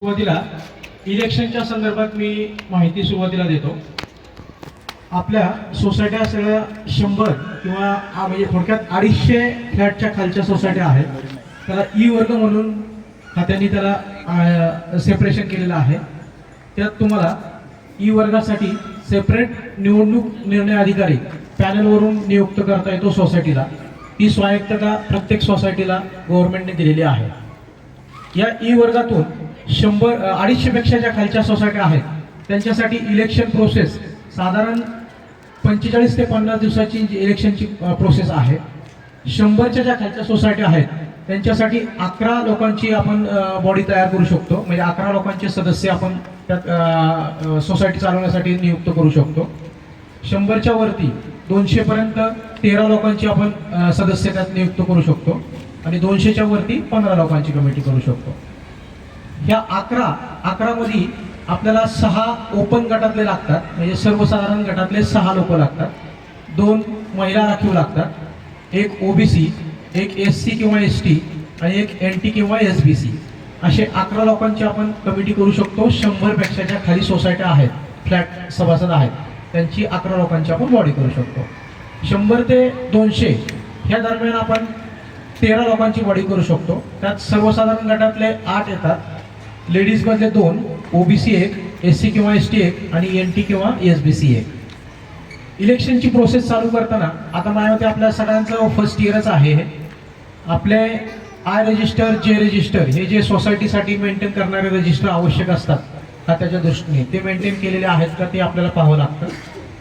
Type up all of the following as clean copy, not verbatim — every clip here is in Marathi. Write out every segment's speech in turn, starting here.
सुरुवातीला इलेक्शनच्या संदर्भात मी माहिती सुरुवातीला देतो. आपल्या सोसायट्या सगळ्या 100 किंवा म्हणजे थोडक्यात 250 फ्लॅटच्या खालच्या सोसायट्या आहेत. त्याला ई वर्ग म्हणून खात्याने त्याला सेपरेशन केलेलं आहे. त्यात तुम्हाला ई वर्गासाठी सेपरेट निवडणूक निर्णय अधिकारी पॅनलवरून नियुक्त करता येतो सोसायटीला. ती स्वायत्तता प्रत्येक सोसायटीला गव्हर्नमेंटने दिलेली आहे. या ई वर्गातून 250 पेक्षा ज्या खालच्या सोसायट्या आहेत त्यांच्यासाठी इलेक्शन प्रोसेस साधारण 45 ते 50 दिवसाची इलेक्शनची प्रोसेस आहे. 100च्या ज्या खालच्या सोसायट्या आहेत त्यांच्यासाठी 11 लोकांची आपण बॉडी तयार करू शकतो. म्हणजे 11 लोकांचे सदस्य आपण त्यात सोसायटी चालवण्यासाठी नियुक्त करू शकतो. 100च्या वरती 200 पर्यंत 13 लोकांची आपण सदस्य त्यात नियुक्त करू शकतो आणि 200च्या वरती 15 लोकांची कमिटी करू शकतो. ह्या 11 मध्ये आपल्याला 6 ओपन गटातले लागतात. म्हणजे सर्वसाधारण गटातले 6 लोक लागतात. 2 महिला राखीव लागतात. 1 ओबीसी, 1 एससी किंवा एसटी आणि 1 एनटी किंवा एसबीसी असे 11 लोकांची आपण कमिटी करू शकतो. 100 पेक्षा ज्या खाली सोसायट्या आहेत, फ्लॅट सभासद आहेत, त्यांची 11 लोकांची आपण बॉडी करू शकतो. 100 ते 200 ह्या दरम्यान आपण 13 लोकांची बॉडी करू शकतो. त्यात सर्वसाधारण गटातले 8 येतात. लेडीज मधले 2, ओबीसी 1, एससी किंवा एसटी 1 आणि एनटी किंवा एसबीसी 1. इलेक्शनची प्रोसेस चालू करताना आता माझ्या मते आपल्या सगळ्यांचं फर्स्ट इयरच आहे. आपले आय रजिस्टर, जे रजिस्टर हे जे सोसायटीसाठी मेंटेन करणारे रजिस्टर आवश्यक असतात खात्याच्या दृष्टीने ते मेंटेन केलेले आहेत का ते आपल्याला पाहावं लागतं.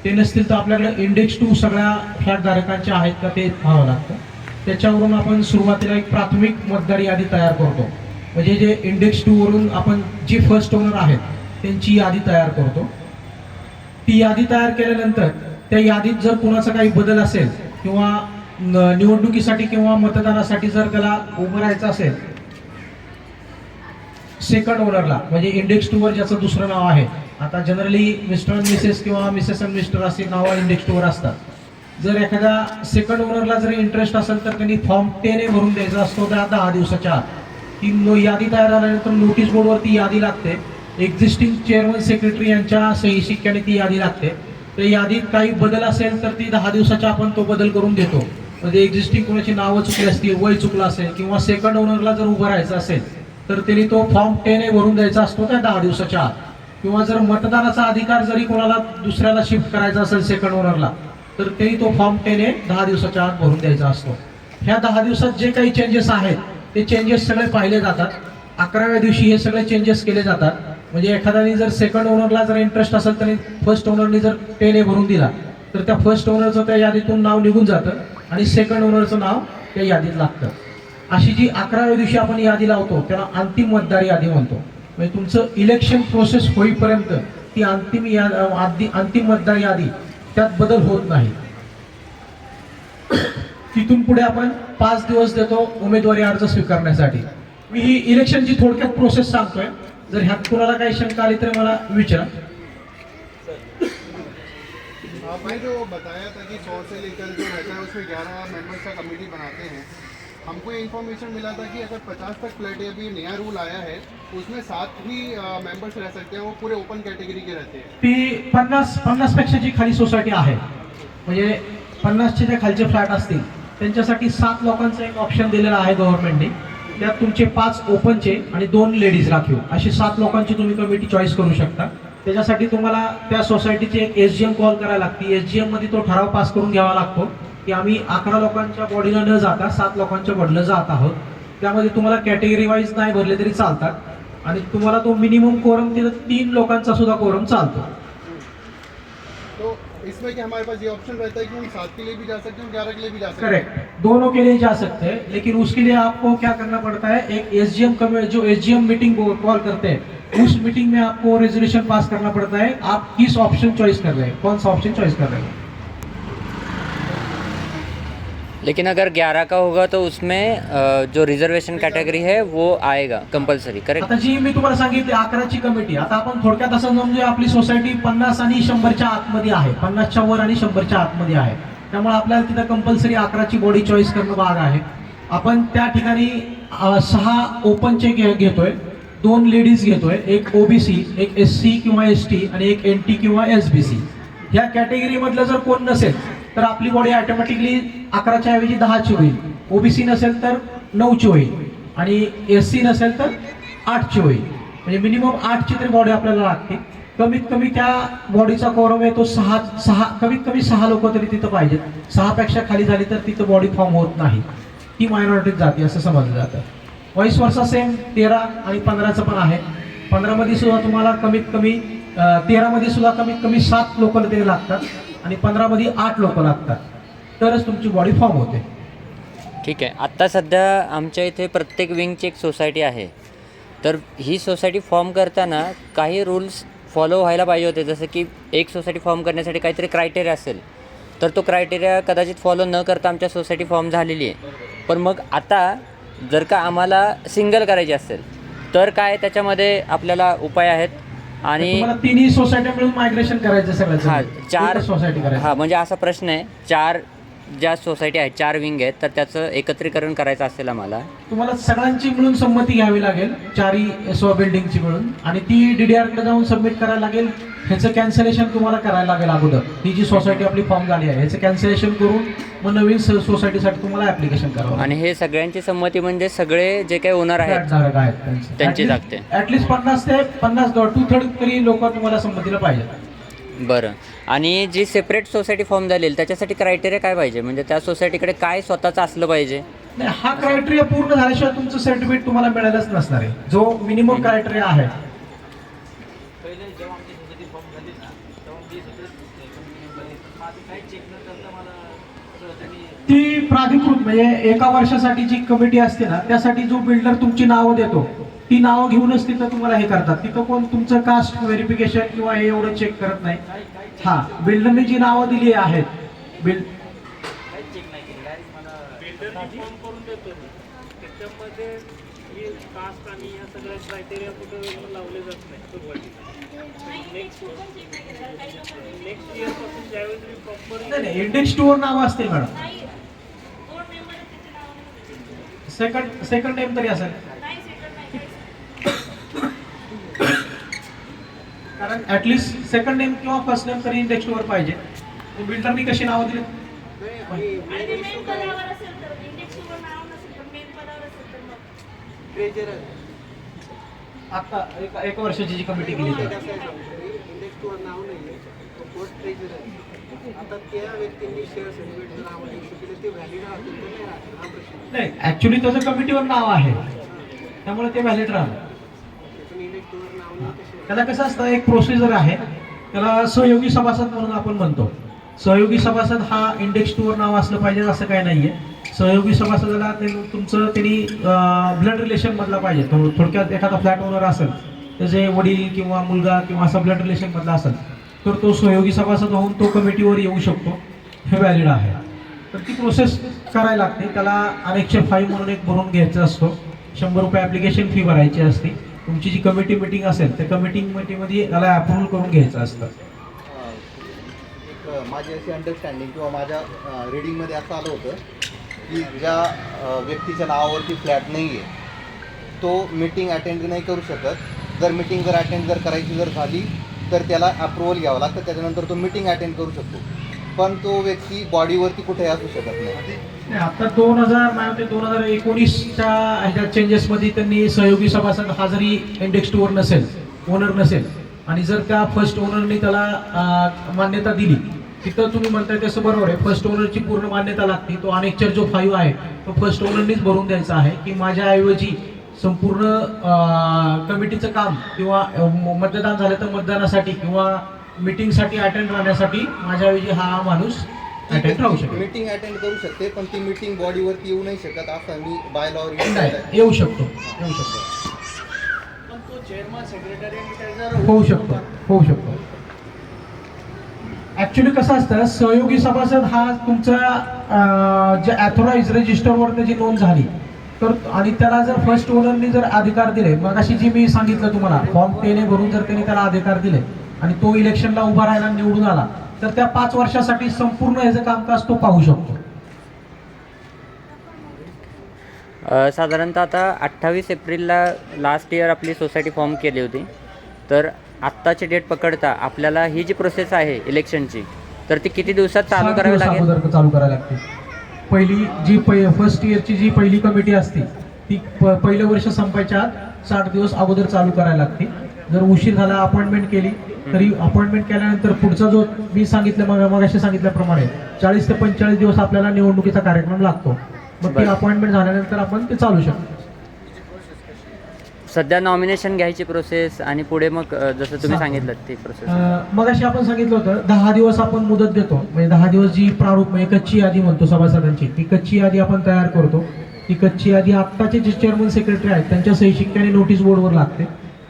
ते नसतील तर आपल्याकडे इंडेक्स 2 सगळ्या फ्लॅट धारकांचे आहेत का ते पाहावं लागतं. त्याच्यावरून आपण सुरुवातीला एक प्राथमिक मतदार यादी तयार करतो. म्हणजे जे इंडेक्स 2 वरून आपण जे फर्स्ट ओनर आहेत त्यांची यादी तयार करतो. ती यादी तयार केल्यानंतर त्या यादीत जर कुणाचा काही बदल असेल किंवा निवडणुकीसाठी किंवा मतदानासाठी जर त्याला उभं राहायचं असेल सेकंड ओनरला, म्हणजे इंडेक्स 2 वर ज्याचं दुसरं नाव आहे, आता जनरली मिस्टर अँड मिसेस किंवा मिसेस अँड मिस्टर असे नावं इंडेक्स 2 वर असतात. जर एखाद्या सेकंड ओनरला जर इंटरेस्ट असेल तर त्यांनी फॉर्म 10 भरून द्यायचा असतो. त्या 10 दिवसाच्या आत ती यादी तयार झाल्यानंतर नोटीस बोर्डवरती यादी लागते. एक्झिस्टिंग चेअरमन सेक्रेटरी यांच्या सही शिक्क्याने ती यादी लागते. तर यादीत काही बदल असेल तर ती 10 दिवसाच्या आपण तो बदल करून देतो. म्हणजे एक्झिस्टिंग कोणाची नावं चुकली असतील, वय चुकलं असेल किंवा सेकंड ओनरला जर उभं राहायचं असेल तर त्यांनी तो फॉर्म 10 भरून द्यायचा असतो त्या 10 दिवसाच्या आत. किंवा जर मतदानाचा अधिकार जरी कोणाला दुसऱ्याला शिफ्ट करायचा असेल सेकंड ओनरला तर त्यांनी तो फॉर्म 10 10 दिवसाच्या आत भरून द्यायचा असतो. ह्या 10 दिवसात जे काही चेंजेस आहेत ते चेंजेस सगळे पाहिले जातात. 11व्या दिवशी हे सगळे चेंजेस केले जातात. म्हणजे एखाद्याने जर सेकंड ओनरला जर इंटरेस्ट असेल तर फर्स्ट ओनरने जर 10 भरून दिला तर त्या फर्स्ट ओनरचं त्या यादीतून नाव निघून जातं आणि सेकंड ओनरचं नाव त्या यादीत लागतं. अशी जी 11व्या दिवशी आपण यादी लावतो त्याला अंतिम मतदार यादी म्हणतो. म्हणजे तुमचं इलेक्शन प्रोसेस होईपर्यंत ती अंतिम मतदार यादी त्यात बदल होत नाही. तिथून पुढे आपण 5 दिवस देतो उमेदवारी अर्ज स्वीकारण्यासाठी. मी ही इलेक्शनची थोडक्यात प्रोसेस सांगतोय. जर ह्यात कुणाला काही शंका आली तर मला विचारा. आपने जो बताया था कि 100 से लेकर जो रहता है उसमें 11 मेंबर्स का कमेटी बनाते हैं. हमको ये इन्फॉर्मेशन मिला था कि अगर 50 तक फ्लैट अभी नया रूल आया है उसमें 7 ही मेंबर्स रह सकते हैं. वो पूरे ओपन कैटेगरी के रहते हैं. ती 50 पेक्षा जी खाली सोसायटी आहे म्हणजे 50चे जे खालचे फ्लॅट असतील त्यांच्यासाठी 7 लोकांचा एक ऑप्शन दिलेला आहे गव्हर्नमेंटने. त्यात तुमचे 5 ओपनचे आणि 2 लेडीज राखीव अशी 7 लोकांची तुम्ही कमिटी चॉईस करू शकता. त्याच्यासाठी तुम्हाला त्या सोसायटीचे एक एसजीएम कॉल करायला लागते. एसजीएम मध्ये तो ठराव पास करून घ्यावा लागतो की आम्ही 11 लोकांच्या बॉडीला न जाता 7 लोकांच्या बॉडीला जात आहोत. त्यामध्ये तुम्हाला कॅटेगरी वाईज नाही भरले तरी चालतात आणि तुम्हाला तो मिनिमम कोरम तिथं 3 लोकांचा सुद्धा कोरम चालतो. तो इसमें कि हमारे पास ये ऑप्शन रहता है कि हम 7 के लिए भी जा सकते हैं, 11 के लिए भी जा सकते हैं. करेक्ट, दोनों के लिए जा सकते हैं. लेकिन उसके लिए आपको क्या करना पड़ता है, एक एसजीएम जो एसजीएम मीटिंग कॉल करते हैं उस मीटिंग में आपको रेजोल्यूशन पास करना पड़ता है. आप किस ऑप्शन चॉइस कर रहे हैं, कौन सा ऑप्शन चॉइस कर रहे हैं. लेकिन अगर 11 का होगा तो उसमें जो रिजर्वेशन कैटेगरी है वो आएगा कंपल्सरी. करेक्ट. आता जी मी तुम्हाला सांगितली 11ची कमिटी. आता आपण थोडक्यात असं समजूया आपली सोसायटी 50 आणि 100च्या आतमध्ये आहे, 50च्या वर आणि 100च्या आतमध्ये आहे. त्यामुळे आपल्याला तिथं कंपल्सरी 11ची बॉडी चॉईस करणं भाग आहे. आपण त्या ठिकाणी 6 ओपनचे घेतोय 2 लेडीज घेतोय, एक ओबीसी, एक SC किंवा ST आणि एक NT किंवा SBC. ह्या कॅटेगरीमधलं जर कोण नसेल तर आपली बॉडी ऑटोमॅटिकली 11च्या ऐवजी 10ची होईल. ओबीसी नसेल तर 9ची होईल आणि SC नसेल तर 8ची होईल. म्हणजे मिनिमम 8ची तरी बॉडी आपल्याला लागते. कमीत कमी त्या बॉडीचा कोरम आहे तो 6 कमीत कमी 6 लोक तरी तिथं पाहिजेत. 6 पेक्षा खाली झाली तर तिथं बॉडी फॉर्म होत नाही, ती मायनॉरिटीत जाते असं समजलं जातं. वाईस वर्षा सेम 13 आणि 15चं पण आहे. 15मध्ये सुद्धा तुम्हाला कमीत कमी 13मध्ये सुद्धा कमीत कमी 7 लोक तरी लागतात आणि 15मध्ये 8 लोक लागतात, तरच तुमची बॉडी फॉर्म होते. ठीक आहे. आत्ता सध्या आमच्या इथे प्रत्येक विंगची एक सोसायटी आहे, तर ही सोसायटी फॉर्म करताना काही रूल्स फॉलो व्हायला पाहिजे होते. जसं की एक सोसायटी फॉर्म करण्यासाठी काहीतरी क्रायटेरिया असेल, तर तो क्रायटेरिया कदाचित फॉलो न करता आमच्या सोसायटी फॉर्म झालेली आहे. पण मग आता जर का आम्हाला सिंगल करायची असेल तर काय त्याच्यामध्ये आपल्याला उपाय आहेत? आणि तुम्हाला तिन्ही सोसायटी मिळून मायग्रेशन करायचं सगळं. हां, 4 सोसायटी करायची. हां, म्हणजे असा प्रश्न आहे, 4 ज्या सोसायटी आहेत, 4 विंग आहेत, तर त्याचं एकत्रीकरण करायचं असेल आम्हाला. तुम्हाला सगळ्यांची मिळून संमती घ्यावी लागेल, 4ही बिल्डिंगची मिळून, आणि ती DDR-कडे जाऊन सबमिट करायला लागेल. ह्याचं कॅन्सलेशन तुम्हाला करायला लागेल अगोदर. ही जी सोसायटी आपली फॉर्म झाली आहे ह्याचं कॅन्सलेशन करून मग नवीन सोसायटीसाठी तुम्हाला ऍप्लिकेशन करावं. आणि हे सगळ्यांची संमती म्हणजे सगळे जे काही ओनर आहेत त्यांची लागते. ऍटलीस्ट 50 ते 50 2/3 तरी लोक तुम्हाला संमतीला पाहिजे. बरं. आणि जी सेपरेट सोसायटी फॉर्म झालेली त्याच्यासाठी क्रायटेरिया काय पाहिजे? म्हणजे त्या सोसायटीकडे काय स्वतःचं असलं पाहिजे? नाही, हा क्रायटेरिया पूर्ण झाल्याशिवाय तुमचं सर्टिफिकेट तुम्हाला मिळायलाच नसणार आहे. जो मिनिमम क्रायटेरिया आहे ती प्राधिकृत, म्हणजे एका वर्षासाठी जी कमिटी असते ना त्यासाठी जो बिल्डर तुमची नावं देतो ती नावं घेऊनच तिथं तुम्हाला हे करतात. तिथं कोण तुमचं कास्ट व्हेरिफिकेशन किंवा हे एवढं चेक करत नाही. हा, बिल्डरने जी नावं दिली आहेत नाही, इंडेक्स 2 वर नावं असतील मॅडम. सेकंड नेम तरी असेल, कारण ऍटलीस्ट सेकंड नेम किंवा फर्स्ट नेम तरी इंडेक्स 2 वर पाहिजे. बिल्डरनी कशी नावं दिली? आता एका वर्षाची जी कमिटी केली तर नाही, ऍक्च्युली त्याचं कमिटीवर नाव आहे त्यामुळे ते व्हॅलिड राहणार. त्याला कसं असतं, एक प्रोसिजर आहे, त्याला सहयोगी सभासद म्हणून आपण म्हणतो. सहयोगी सभासद हा इंडेक्स 2 वर नाव असलं पाहिजे असं काही नाहीये. सहयोगी सभासदाला तुमचं त्यांनी ब्लड रिलेशन मधला पाहिजे. थोडक्यात एखादा फ्लॅट ओनर असेल, त्याचे वडील किंवा मुलगा किंवा असा ब्लड रिलेशन मधला असेल तर तो सहयोगी सभासद होऊन तो कमिटीवर येऊ शकतो. हे व्हॅलिड आहे. तर ती प्रोसेस करायला लागते. त्याला अनेकशे 5 म्हणून एक भरून घ्यायचा असतो. 100 रुपये ॲप्लिकेशन फी भरायची असते. तुमची जी कमिटी मिटिंग असेल त्या कमिटी मीटिंगमध्ये त्याला अप्रूव्हल करून घ्यायचं असतं. माझी अशी अंडरस्टँडिंग किंवा माझ्या रीडिंगमध्ये असं आलं होतं की ज्या व्यक्तीच्या नावावरती फ्लॅट नाही आहे तो मीटिंग अटेंड नाही करू शकत. जर मीटिंग अटेंड करायची झाली तर त्याला अप्रूव्हल घ्यावं लागतं, त्याच्यानंतर तो मीटिंग अटेंड करू शकतो. पण तो व्यक्ती बॉडीवरती कुठेही असू शकत नाही. आता 2019च्या ह्याच्या चेंजेसमध्ये त्यांनी सहयोगी सभासद हा जरी इंडेक्स 2 वर नसेल, ओनर नसेल, आणि जर त्या फर्स्ट ओनरने त्याला मान्यता दिली, तिथं तुम्ही म्हणताय तसं बरोबर आहे, फर्स्ट ओनरची पूर्ण मान्यता लागते. तो अनेकचर जो 5 आहे तो फर्स्ट ओनरनीच भरून द्यायचा आहे की माझ्याऐवजी संपूर्ण कमिटीचं काम किंवा मतदान झालं तर मतदानासाठी किंवा मीटिंगसाठी अटेंड राहण्यासाठी माझ्याऐवजी हा माणूस अटेंड राहू शकतो. मीटिंग अटेंड करू शकते पण ती मीटिंग बॉडीवरती येऊ नाही शकत असं मी बाय लॉ येऊ शकतो. पण तो चेअरमन सेक्रेटरी होऊ शकतो. ऍक्च्युली कसं असतं, सहयोगी सभासद हा तुमचा जे ॲथोराइज रजिस्टरवर त्याची नोंद झाली तर, आणि त्याला जर फर्स्ट ओनरनी जर अधिकार दिले, मग अशी जी मी सांगितलं तुम्हाला फॉर्म 10 भरून जर त्यांनी त्याला अधिकार दिले आणि तो इलेक्शनला उभा राहायला निवडून आला तर त्या 5 वर्षासाठी संपूर्ण ह्याचं कामकाज तो पाहू शकतो. साधारणतः आता 28 एप्रिलला लास्ट इयर आपली सोसायटी फॉर्म केली होती. तर आत्ताची डेट पकडता आपल्याला ही जी प्रोसेस आहे इलेक्शनची, तर ती किती दिवसात चालू 7 करावी दिवस लागेल? अगोदर चालू करायला लागते. पहिली जी फर्स्ट इयरची जी पहिली कमिटी असते ती पहिलं वर्ष संपायच्या आत 60 दिवस अगोदर चालू करायला लागते. जर उशीर झाला, अपॉइंटमेंट केली, तरी अपॉइंटमेंट केल्यानंतर पुढचा जो मी सांगितलं मगाशी सांगितल्याप्रमाणे 40 ते 45 दिवस आपल्याला निवडणुकीचा कार्यक्रम लागतो. मग ती बरं. अपॉइंटमेंट झाल्यानंतर आपण ते चालू शकतो. सध्या नॉमिनेशन घ्यायची प्रोसेस आणि पुढे मग जसं तुम्ही सांगितलं ती प्रोसेस. मगाशी आपण सांगितलं होतं 10 दिवस आपण मुदत देतो. म्हणजे 10 दिवस जी प्रारूप म्हणजे कच्ची यादी म्हणतो सभासदांची, ती कच्ची यादी आपण तयार करतो. ती कच्ची यादी आत्ताचे जे चेअरमन सेक्रेटरी आहेत त्यांच्या सही शिक्क्याने नोटीस बोर्डवर लागते.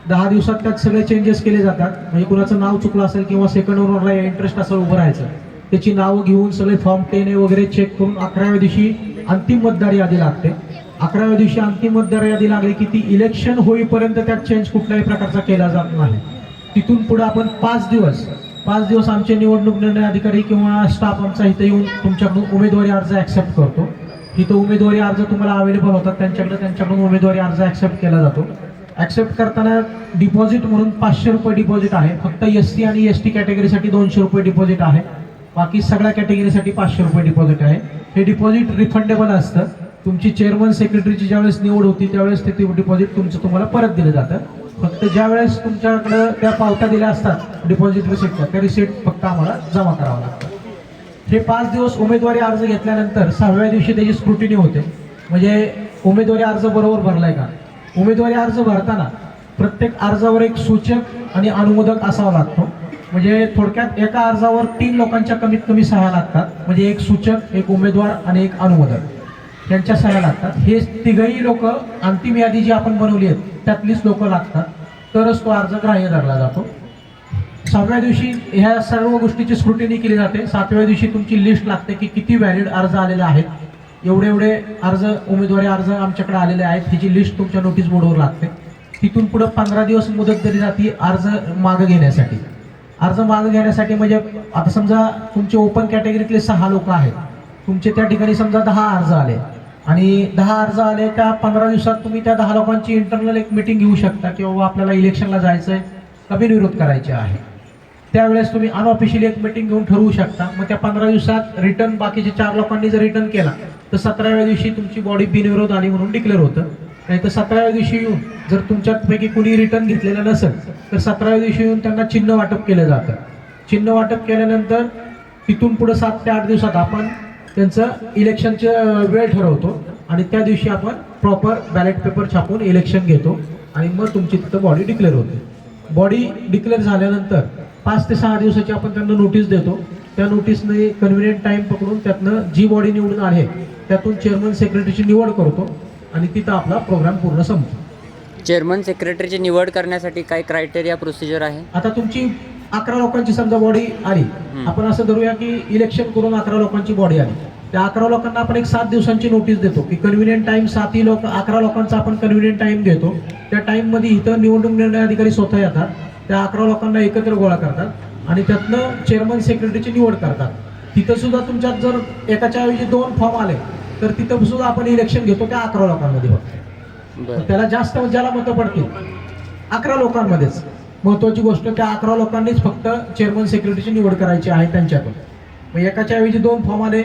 10 दिवसात त्यात सगळे चेंजेस केले जातात. म्हणजे कुणाचं नाव चुकलं असेल किंवा सेकंड ओनरला इंटरेस्ट असेल उभं राहायचं, त्याची नावं घेऊन सगळे फॉर्म 10A वगैरे चेक करून 11व्या दिवशी अंतिम मतदार यादी लागते. 11व्या दिवशी अंतिम मतदार यादी लागली की ती इलेक्शन होईपर्यंत त्यात चेंज कुठल्याही प्रकारचा केला जात नाही. तिथून पुढे आपण 5 दिवस आमचे निवडणूक निर्णय अधिकारी किंवा स्टाफ आमचा इथं येऊन तुमच्याकडून उमेदवारी अर्ज ॲक्सेप्ट करतो. इथं उमेदवारी अर्ज तुम्हाला अवेलेबल होतात, त्यांच्याकडून उमेदवारी अर्ज ॲक्सेप्ट केला जातो. ॲक्सेप्ट करताना डिपॉझिट म्हणून 500 रुपये डिपॉझिट आहे. फक्त SC आणि ST कॅटेगरीसाठी 200 रुपये डिपॉझिट आहे. बाकी सगळ्या कॅटेगरीसाठी 500 रुपये डिपॉझिट आहे. हे डिपॉझिट रिफंडेबल असतं. तुमची चेअरमन सेक्रेटरीची ज्यावेळेस निवड होती त्यावेळेस ते डिपॉझिट तुमचं तुम्हाला परत दिलं जातं. फक्त ज्यावेळेस तुमच्याकडं त्या पावत्या दिल्या असतात डिपॉझिट रिसिप्टच्या, त्या रिसिप्ट फक्त आम्हाला जमा करावं लागतं. हे 5 दिवस उमेदवारी अर्ज घेतल्यानंतर 6व्या दिवशी त्याची स्क्रुटिनी होते. म्हणजे उमेदवारी अर्ज बरोबर भरलाय का. उमेदवारी अर्ज भरताना प्रत्येक अर्जावर एक सूचक आणि अनुमोदक असावा लागतो. म्हणजे थोडक्यात एका अर्जावर 3 लोकांच्या कमीत कमी सह्या लागतात. म्हणजे एक सूचक, एक उमेदवार आणि एक अनुमोदक यांच्या सह्या लागतात. हे तिघही लोक अंतिम यादी जी आपण बनवली आहे त्यातलीच लोक लागतात, तरच तो अर्ज ग्राह्य धरला जातो. 6व्या दिवशी ह्या सर्व गोष्टीची स्क्रुटिनी केली जाते. 7व्या दिवशी तुमची लिस्ट लागते की किती व्हॅलिड अर्ज आलेले आहेत. एवढे अर्ज उमेदवारी अर्ज आमच्याकडे आलेले आहेत ह्याची लिस्ट तुमच्या नोटीस बोर्डवर लागते. तिथून पुढे 15 दिवस मुदत दिली जाते अर्ज मागं घेण्यासाठी. अर्ज मागं घेण्यासाठी म्हणजे आता समजा तुमचे ओपन कॅटेगरीतले 6 लोक आहेत, तुमचे त्या ठिकाणी समजा 10 अर्ज आले आणि 10 अर्ज आले, त्या 15 दिवसात तुम्ही त्या 10 लोकांची इंटरनल एक मीटिंग घेऊ शकता की बाबा आपल्याला इलेक्शनला जायचं आहे का बिनविरोध करायचे आहे. त्यावेळेस तुम्ही अनऑफिशियली एक मीटिंग घेऊन ठरवू शकता. मग त्या 15 दिवसात रिटर्न बाकीचे 4 लोकांनी जर रिटर्न केला तर 17व्या दिवशी तुमची बॉडी बिनविरोध आली म्हणून डिक्लेअर होतं. नाही तर 17व्या दिवशी येऊन जर तुमच्यापैकी कुणी रिटर्न घेतलेलं नसेल तर 17व्या दिवशी येऊन त्यांना चिन्ह वाटप केलं जातं. चिन्ह वाटप केल्यानंतर तिथून पुढे 7 ते 8 दिवसात आपण त्यांचं इलेक्शनचं वेळ ठरवतो आणि त्या दिवशी आपण प्रॉपर बॅलेट पेपर छापून इलेक्शन घेतो आणि मग तुमची तिथं बॉडी डिक्लेअर होते. बॉडी डिक्लेअर झाल्यानंतर 5 ते 6 दिवसाची आपण त्यांना नोटीस देतो. त्या नोटीसने कन्व्हिनियंट टाईम पकडून त्यातनं जी बॉडी निवडून आली त्यातून चेअरमन सेक्रेटरीची निवड करतो आणि तिथं आपला प्रोग्राम पूर्ण संपतो. चेअरमन सेक्रेटरीची निवड करण्यासाठी काय क्रायटेरिया प्रोसिजर आहे? आता तुमची 11 लोकांची समजा बॉडी आली, आपण असं धरूया की इलेक्शन करून 11 लोकांची बॉडी आली. त्या 11 लोकांना आपण एक 7 दिवसांची नोटीस देतो की कन्व्हिनियंट टाईम 11 लोकांचा आपण कन्व्हिनियंट टाईम घेतो. त्या टाईममध्ये इथं निवडणूक निर्णय अधिकारी स्वतः येतात, त्या 11 लोकांना एकत्र गोळा करतात आणि त्यातनं चेअरमन सेक्रेटरीची निवड करतात. तिथं सुद्धा तुमच्यात जर एकाच्या ऐवजी 2 फॉर्म आले तर तिथं सुद्धा आपण इलेक्शन घेतो त्या 11 लोकांमध्ये फक्त. त्याला जास्त ज्याला मतं पडतील 11 लोकांमध्येच. महत्त्वाची गोष्ट त्या 11 लोकांनीच फक्त चेअरमन सेक्रेटरीची निवड करायची आहे त्यांच्याकडून. मग एकाच्या ऐवजी 2 फॉर्म आले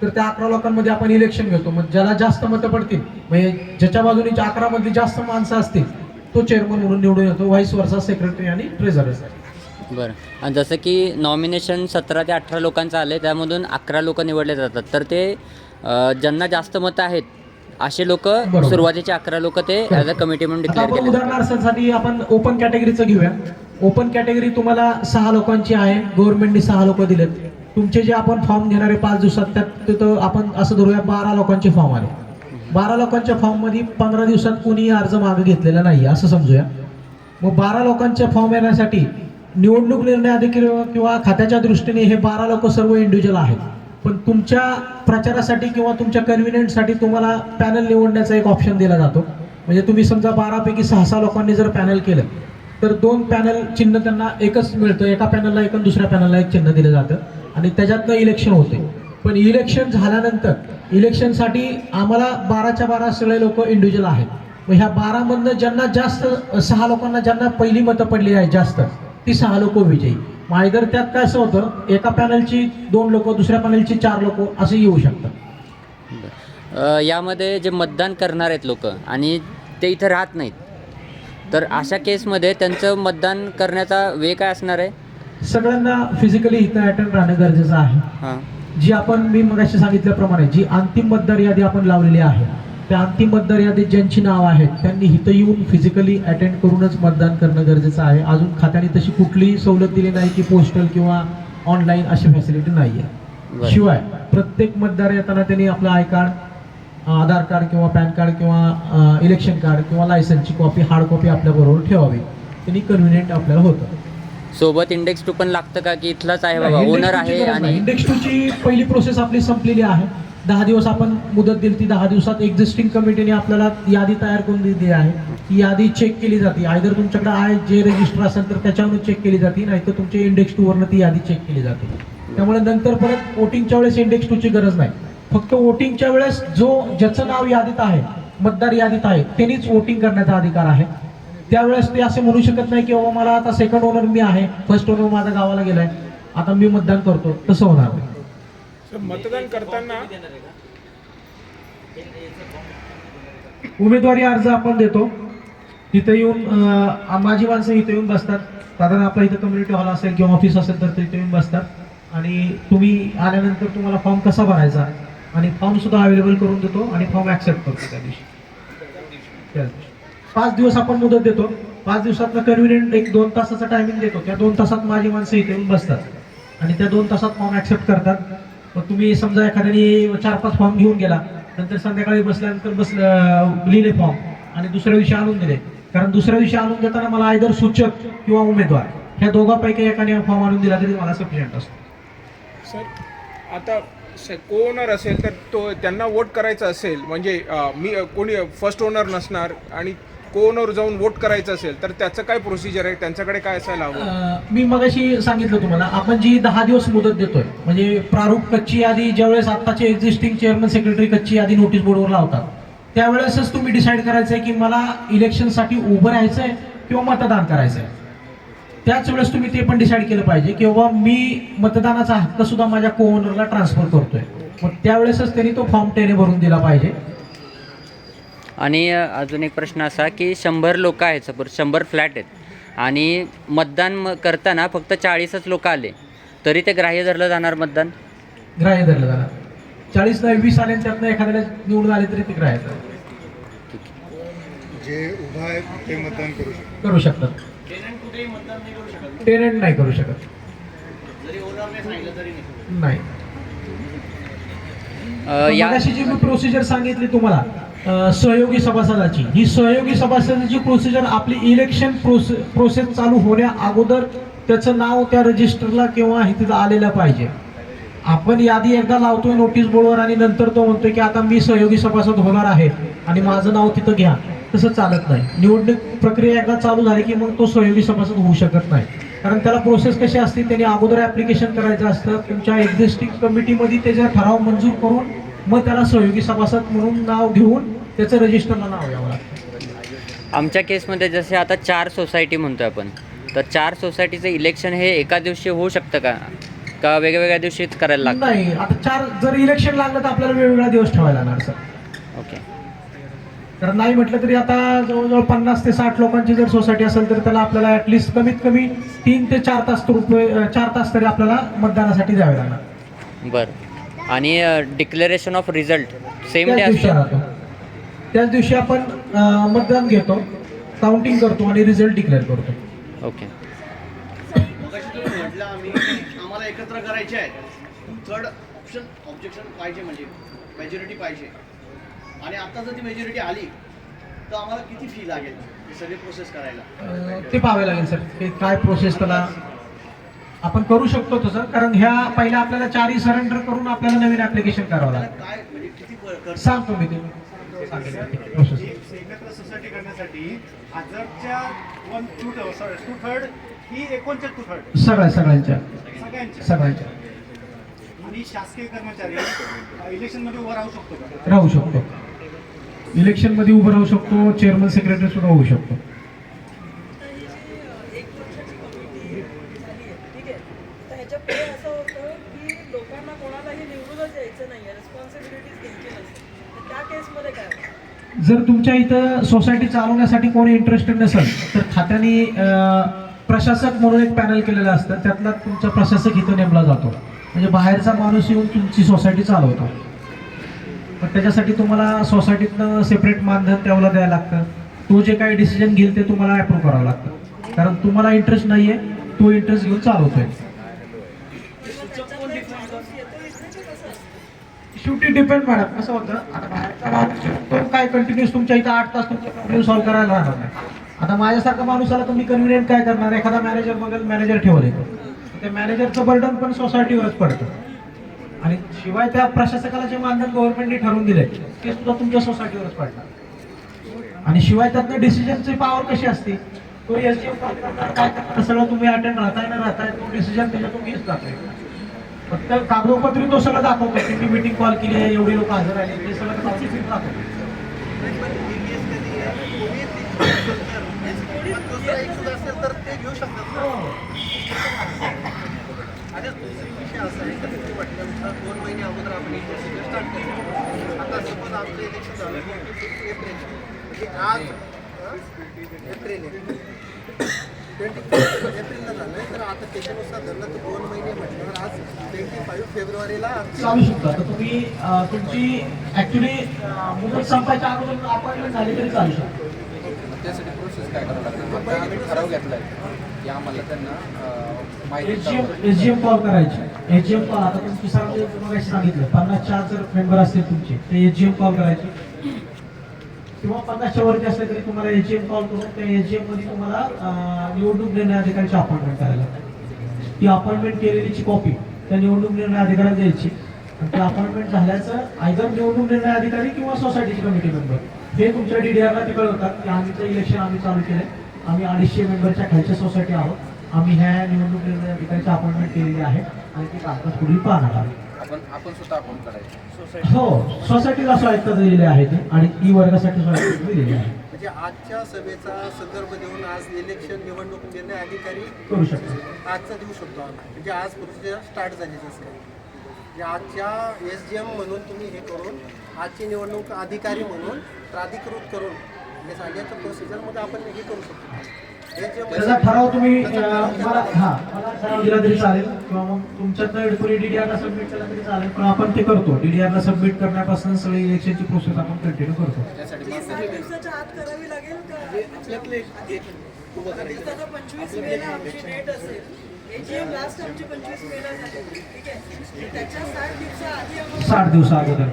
तर त्या 11 लोकांमध्ये आपण इलेक्शन घेतो. मग ज्याला जास्त मतं पडतील म्हणजे ज्याच्या बाजूने 11 मध्ये जास्त माणसं असतील तो चेअरमन म्हणून निवडून येतो. व्हाईस वर्सा सेक्रेटरी आणि ट्रेझरर. बरं. आणि जसं की नॉमिनेशन 17 ते 18 लोकांचं आले त्यामधून 11 लोक निवडले जातात, तर ते ज्यांना जास्त मतं आहेत असे लोक सुरुवातीचे 11 लोक ते ॲज अ कमिटी म्हणून डिक्लेअर केले. उदाहरणार्थासाठी आपण ओपन कॅटेगरीचं घेऊया. ओपन कॅटेगरी तुम्हाला 6 लोकांची आहे, गव्हर्नमेंटने 6 लोक दिलेत. तुमचे जे आपण फॉर्म घेणारे 5 दिवसात त्यात तिथं आपण असं धरूया 12 लोकांचे फॉर्म आले. 12 लोकांच्या फॉर्ममध्ये 15 दिवसात कोणी अर्ज मागे घेतलेला नाही असं समजूया. मग 12 लोकांचे फॉर्म येण्यासाठी निवडणूक निर्णय अधिकारी किंवा खात्याच्या दृष्टीने हे 12 लोक सर्व इंडिव्हिज्युअल आहेत. पण तुमच्या प्रचारासाठी किंवा तुमच्या कन्व्हिनियंटसाठी तुम्हाला पॅनल निवडण्याचा एक ऑप्शन दिला जातो. म्हणजे तुम्ही समजा 12 पैकी 6 लोकांनी जर पॅनल केलं तर 2 पॅनल चिन्ह त्यांना एकच मिळतं. एका पॅनलला एक आणि दुसऱ्या पॅनलला एक चिन्ह दिलं जातं आणि त्याच्यातनं इलेक्शन होते. पण इलेक्शन झाल्यानंतर इलेक्शनसाठी आम्हाला 12च्या 12 सगळे लोक इंडिव्हिज्युअल आहेत. मग ह्या 12मधनं ज्यांना जास्त 6 लोकांना ज्यांना पहिली मतं पडली आहेत जास्त, ती 6 लोक विजयी. मग आयदर त्यात काय असं होतं, एका पॅनलची 2 लोक, दुसऱ्या पॅनलची 4 लोक असं येऊ शकतात. यामध्ये जे मतदान करणार आहेत लोक आणि ते इथं राहत नाहीत, तर अशा केसमध्ये त्यांचं मतदान करण्याचा वे काय असणार आहे? सगळ्यांना फिजिकली इथं अटेंड राहणं गरजेचं आहे. हां, जी आपण मी मगाशी सांगितल्याप्रमाणे जी अंतिम मतदार यादी आपण लावलेली आहे, त्या अंतिम मतदार यादीत ज्यांची नाव आहेत त्यांनी इथं येऊन फिजिकली अटेंड करूनच मतदान करणं गरजेचं आहे. अजून खात्याने तशी कुठलीही सवलत दिली नाही की पोस्टल किंवा ऑनलाईन अशी फॅसिलिटी नाही आहे. बरं. शिवाय प्रत्येक मतदार येताना त्यांनी आपलं आय कार्ड, आधार कार्ड किंवा पॅन कार्ड किंवा इलेक्शन कार्ड किंवा लायसन्सची कॉपी, हार्ड कॉपी आपल्याबरोबर ठेवावी. त्यांनी कन्व्हिनियंट आपल्याला होतं. सोबत इंडेक्स 2 पण लागतं का, की इथलाच आहे बाबा, ओनर आहे? आणि इंडेक्स 2ची पहिली प्रोसेस आपली संपलेली आहे. 10 दिवस आपण मुदत दिली, ती 10 दिवसात एक्झिस्टिंग कमिटीने आपल्याला यादी तयार करून दिली आहे. ती यादी चेक केली जाते. आयदर तुमच्याकडे आहे जे रजिस्टर असेल तर त्याच्यावरून चेक केली जाते, नाहीतर तुमच्या इंडेक्स 2 वरनं ती यादी चेक केली जाते. त्यामुळे नंतर परत वोटिंगच्या वेळेस इंडेक्स 2ची गरज नाही. फक्त वोटिंगच्या वेळेस ज्याचं नाव यादीत आहे, मतदार यादीत आहे, त्यांनीच वोटिंग करण्याचा अधिकार आहे. त्यावेळेस ते असे म्हणू शकत नाही की बाबा मला आता सेकंड ओनर मी आहे, फर्स्ट ओनर माझ्या गावाला गेलाय, आता मी मतदान करतो, तसं होणार नाही. मतदान करताना उमेदवारी अर्ज आपण देतो. तिथं येऊन माझी माणसं इथे येऊन बसतात. साधारण आपला इथं कम्युनिटी हॉल असेल किंवा ऑफिस असेल तर तिथे येऊन बसतात. आणि तुम्ही आल्यानंतर तुम्हाला फॉर्म कसा भरायचा आणि फॉर्म सुद्धा अवेलेबल करून देतो आणि फॉर्म ॲक्सेप्ट करतो त्या दिवशी. 5 दिवस आपण मुदत देतो. 5 दिवसातनं कन्व्हिनियंट 1-2 तासाचा टायमिंग देतो. त्या 2 तासात माझी माणसं इथे येऊन बसतात आणि त्या 2 तासात फॉर्म ॲक्सेप्ट करतात. मग तुम्ही समजा एखाद्याने 4-5 फॉर्म घेऊन गेला, नंतर संध्याकाळी बसल्यानंतर लिहिले फॉर्म आणि दुसऱ्या दिवशी आणून दिले. कारण दुसऱ्या दिवशी आणून देताना मला आयदर सूचक किंवा उमेदवार ह्या दोघांपैकी एकाने फॉर्म आणून दिला तरी मला सफिशियंट असतो. सर आता को-ओनर असेल तर तो त्यांना वोट करायचं असेल, म्हणजे मी कोणी फर्स्ट ओनर नसणार आणि को-ओनर जाऊन वोट करायचं असेल तर त्याचं काय प्रोसिजर आहे, त्यांच्याकडे काय असायला हवं? मी मगाशी सांगितलं तुम्हाला, आपण जी 10 दिवस मुदत देतोय, म्हणजे प्रारूप कच्ची यादी ज्यावेळेस आत्ताचे एक्झिस्टिंग चेअरमन सेक्रेटरी कच्ची यादी नोटीस बोर्डवर लावतात, त्यावेळेसच तुम्ही डिसाईड करायचंय की मला इलेक्शनसाठी उभं राहायचंय किंवा मतदान करायचंय. त्याच वेळेस तुम्ही ते पण डिसाईड केलं पाहिजे की बाबा मी मतदानाचा हक्क सुद्धा माझ्या को-ओनरला ट्रान्सफर करतोय. मग त्यावेळेसच त्यांनी तो फॉर्म 10 भरून दिला पाहिजे. आणि अजून एक प्रश्न असा की 100 लोक आहेत, सपोज 100 फ्लॅट आहेत आणि मतदान करताना फक्त 40च लोक आले, तरी ते ग्राह्य धरलं जाणार मतदान? ग्राह्य धरलं जाणार. 40 नाही 20 आले त्यातनं एखाद्याला निवडून आले तरी ते ग्राह्य धरलं. जे उभा आहे ते मतदान करू शकतात. टेनंट नाही करू शकत. नाही. मगाशी जी मी प्रोसिजर सांगितली तुम्हाला सहयोगी सभासदाची, ही सहयोगी सभासदाची प्रोसिजर आपली इलेक्शन प्रोसेस चालू होण्या अगोदर त्याचं नाव त्या रजिस्टरला किंवा तिथं आलेलं पाहिजे. आपण यादी एकदा लावतोय नोटीस बोर्डवर आणि नंतर तो म्हणतोय की आता मी सहयोगी सभासद होणार आहे आणि माझं नाव तिथं घ्या, तसं चालत नाही. निवडणूक प्रक्रिया एकदा चालू झाली की मग तो सहयोगी सभासद होऊ शकत नाही. कारण त्याला प्रोसेस कशी असते, त्यांनी अगोदर ॲप्लिकेशन करायचं असतं, तुमच्या एक्झिस्टिंग कमिटीमध्ये त्याचा ठराव मंजूर करून मग त्याला सहयोगी सभासद म्हणून नाव घेऊन त्याचं रजिस्टरला नाव यावं लागतं. आमच्या केसमध्ये जसे आता 4 सोसायटी म्हणतोय आपण, तर 4 सोसायटीचं इलेक्शन हे एका दिवशी होऊ शकतं का वेगवेगळ्या दिवशीच करायला लागतं? नाही, आता 4 जर इलेक्शन लागलं तर आपल्याला वेगवेगळा दिवस ठेवायला लागणार सर. ओके. तर नाही म्हटलं तरी आता जवळजवळ 50 ते 60 लोकांची जर सोसायटी असेल तर त्याला आपल्याला ॲटलिस्ट कमीत कमी 3 ते 4 तास तरी आपल्याला मतदानासाठी द्यावे लागणार. बरं. आणि declaration of result same day त्याच दिवशी असतो? राहतो. त्याच दिवशी आपण मतदान घेतो, काउंटिंग करतो आणि रिझल्ट डिक्लेअर करतो. ओके. म्हटलं आम्हाला एकत्र करायचे आहे, थर्ड ऑब्जेक्शन पाहिजे, म्हणजे मेजॉरिटी पाहिजे. आणि आता जर ती मेजॉरिटी आली तर आम्हाला किती फी लागेल ही सगळी प्रोसेस करायला? ते पाहावे लागेल सर, की काय प्रोसेस त्याला आपण करू शकतो तसं. कारण ह्या पहिल्या आपल्याला 4ही सरेंडर करून आपल्याला नवीन ॲप्लिकेशन करावं लागेल. काय म्हणजे किती खर्च? सांगतो मी ते प्रोसेस. एकत्र सोसायटी करण्यासाठी आजच्या 1/2 ही 1/3 सगळ्यांच्या सगळ्यांच्या. आणि शासकीय कर्मचारी इलेक्शनमध्ये उभा राहू शकतो का? राहू शकतो. इलेक्शनमध्ये उभं राहू शकतो. चेअरमन सेक्रेटरी सुद्धा होऊ शकतो. एक वर्षाची कमिटी झाली आहे, ठीक आहे. तर ह्याच्या पुढे असं होतं की लोकांना कोणालाही निवडूनच यायचं नाही आहे, रिस्पॉन्सिबिलिटीज घ्यायची नसते. तर त्या केसमध्ये काय होतं? जर तुमच्या इथं सोसायटी चालवण्यासाठी कोणी इंटरेस्टेड नसेल तर खात्याने प्रशासक म्हणून एक पॅनल केलेलं असतं. त्यातला तुमचा प्रशासक इथं नेमला जातो. म्हणजे बाहेरचा माणूस येऊन तुमची सोसायटी चालवतो. पण त्याच्यासाठी तुम्हाला सोसायटीतनं सेपरेट मानधन त्याला द्यायला लागतं. तो जे काही डिसिजन घेईल ते तुम्हाला अप्रूव्ह करावं लागतं. कारण तुम्हाला इंटरेस्ट नाही आहे, तो इंटरेस्ट घेऊन चालवतोय. किंवा त्यांच्याकडे माणूस येतो इथे की कसं असतं? शेवटी डिपेंड मॅडम कसं होतं. आता बाहेरचा माणूस तो काय कंटिन्युअस तुमच्या इथं 8 तास तुमचे प्रॉब्लेम सॉल्व्ह करायला राहणार नाही. आता माझ्यासारखा माणूस आला तुम्ही कन्व्हिनियंट काय करणार, एखादा मॅनेजर बघेल, मॅनेजर ठेवले त्या मॅनेजरचं बर्डन पण सोसायटीवरच पडतं. आणि शिवाय त्या प्रशासकाला जे मानधन गव्हर्नमेंटने ठरवून दिले ते सुद्धा तुमच्या सोसायटीवरच पडणार. आणि शिवाय त्यातनं डिसिजनची पॉवर कशी असते, तो SGM काय करणार सगळं तुम्ही अटेंड राहताय ना राहताय, तो डिसिजन त्याच्या तुम्हीच जातोय. फक्त कागदोपत्री तो सगळं दाखवतो की मी मीटिंग कॉल केली आहे, एवढे लोक हजर आले, ते सगळं कागदोपत्री दाखवतो. असेल तर ते घेऊ शकतात ना. आणि दुसरी विषय असा आहे की तुम्ही म्हटल्यानुसार 2 महिने अगोदर आपण ही प्रोसिजर स्टार्ट केली. आता सपोज आमचं इलेक्शन झालं 26 एप्रिल म्हणजे आज एप्रिल 24 एप्रिलला झालं तर आता त्याच्यानुसार धरलं तर 2 महिने म्हटल्यावर आज 25 फेब्रुवारीला चालू शकतो. आता तुम्ही तुमची ऍक्च्युली मुदत संपायच्या अगोदर अपॉइंटमेंट झाली तरी चालू शकतो. त्यासाठी प्रोसेस काय करावं लागतं? आता आम्ही ठराव घेतलाय की आम्हाला त्यांना माहिती SGM कॉल करायचे. SGM कॉल आता तुमची सरांनी मगाशी सांगितलं 50च्या जर मेंबर असतील तुमचे ते SGM कॉल करायचे किंवा 50च्या वरती असले तरी तुम्हाला SGM कॉल करून त्या SGM मध्ये तुम्हाला निवडणूक निर्णय अधिकाऱ्याची अपॉइंटमेंट करायला लागते. ती अपॉइंटमेंट केलेलीची कॉपी त्या निवडणूक निर्णय अधिकाऱ्याला द्यायची आणि ते अपॉइंटमेंट झाल्याचं आयदर निवडणूक निर्णय अधिकारी किंवा सोसायटीची कमिटी मेंबर हे तुमच्या DDRला ते कळवतात की आम्हीचं इलेक्शन आम्ही चालू केलं, आम्ही 250 मेंबरच्या खालच्या सोसायटी आहोत, आम्ही ह्या निवडणूक निर्णय अधिकाऱ्याची अपॉइंटमेंट केलेली आहे आणि ती कागद पुढील पाहणार आहोत. आपण स्वतः आपण करायचं. हो, सोसायटीला स्वायत्ता दिलेली आहे ती आणि ई वर्गासाठी स्वायत्ता दिलेली आहे. म्हणजे आजच्या सभेचा संदर्भ देऊन आज इलेक्शन निवडणूक निर्णय अधिकारी करू शकतो. आजचा देऊ शकतो आम्ही. म्हणजे आज प्रोसिजर स्टार्ट झालेली असते. म्हणजे आजच्या SGM म्हणून तुम्ही हे करून आजची निवडणूक अधिकारी म्हणून प्राधिकृत करून म्हणजे सांगायचं प्रोसिजरमध्ये आपण हे करू शकतो. त्याचा ठराव तुम्ही मला ठराव दिला तरी चालेल किंवा मग तुमच्याकडे कोणी DDRला सबमिट केला तरी चालेल, पण आपण ते करतो. DDRला सबमिट करण्यापासून सगळी इलेक्शनची प्रोसेस आपण कंटिन्यू करतो. त्यासाठी 30 दिवसाच्या आत करावी लागेल का? आपल्यातले एक उभं करायचं. आता 25 मेला आमची डेट असेल. AGM लास्ट आमची 25 मेला झाली, ठीक आहे. त्याच्या 60 दिवसाआधी आम्हाला 60 दिवसा अगोदर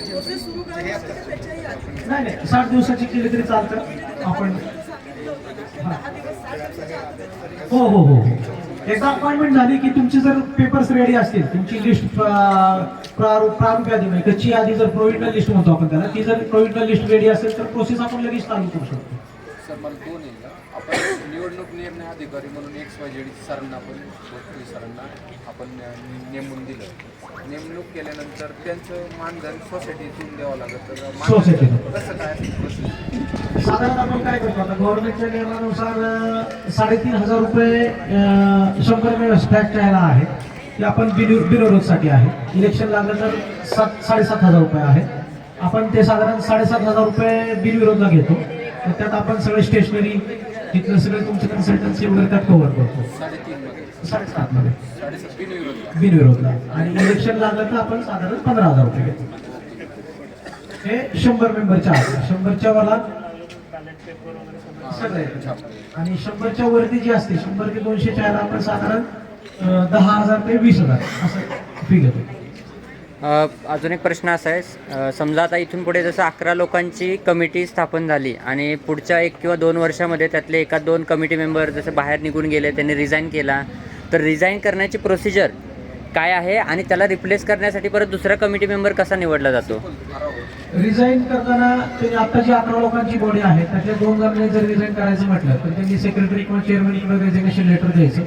प्रोसेस सुरू करावी लागते का त्याच्याही आधी? नाही 60 दिवसाची केली तरी चालतं. आपण सांगितलं होतं ना, ते 10 दिवस 60 दिवसाच्या आतच. हो. एकदा अपॉइंटमेंट झाली की तुमची जर पेपर्स रेडी असतील, तुमची लिस्ट प्रारूप यादी म्हणजे कच्ची यादी जर प्रोव्हिजनल लिस्ट म्हणतो आपण त्याला, ती जर प्रोव्हिजनल लिस्ट रेडी असेल तर प्रोसेस आपण लगेच चालू करू शकतो. सर मला 2 येईल. आपण निवडणूक निर्णय अधिकारी म्हणून XYZ सरांना आपण नेमून दिलं. नेमणूक केल्यानंतर त्यांचं मानधन सोसायटीतून द्यावं लागतं. तर सोसायटीतून. कसं काय प्रोसेस? साधारण आपण काय करतो आता गव्हर्नमेंटच्या नियमानुसार 3,500 रुपये 100 फ्लॅटच्या ह्याला आहे ते आपण बिनविरोधसाठी आहे. इलेक्शन लागलं तर 7,500 रुपये आहे. आपण ते साधारण 7,500 रुपये बिनविरोधला घेतो. तर त्यात आपण सगळे स्टेशनरी तिथलं सगळे तुमचे कन्सल्टन्सी वगैरे त्यात कव्हर करतो. 3.5 मध्ये 7,500 मध्ये 7.5 बिनविरोध. बिनविरोधला. आणि इलेक्शन लागलं तर आपण साधारण 15,000 रुपये घेतो. हे 100 मेंबरच्या आत. 100च्या वाला सगळे आणि 100च्या वरती जी असते 100 ते 200च्या याला आपण साधारण 10,000 ते 20,000 असं फी घेतो. अजून एक प्रश्न असा आहे, समजा आता इथून पुढे जसं 11 लोकांची कमिटी स्थापन झाली आणि पुढच्या 1 किंवा 2 वर्षामध्ये त्यातले 1-2 कमिटी मेंबर जसं बाहेर निघून गेले, त्यांनी रिझाईन केला, तर रिझाईन करण्याची प्रोसिजर काय आहे आणि त्याला रिप्लेस करण्यासाठी परत दुसरा कमिटी मेंबर कसा निवडला जातो? रिझाईन करताना त्यांनी आता जी 11 लोकांची बॉडी आहे त्यातल्या 2 जणांनी जर रिझाईन करायचं म्हटलं तर त्यांनी सेक्रेटरी किंवा चेअरमॅन रेजिग्नेशन लेटर द्यायचं.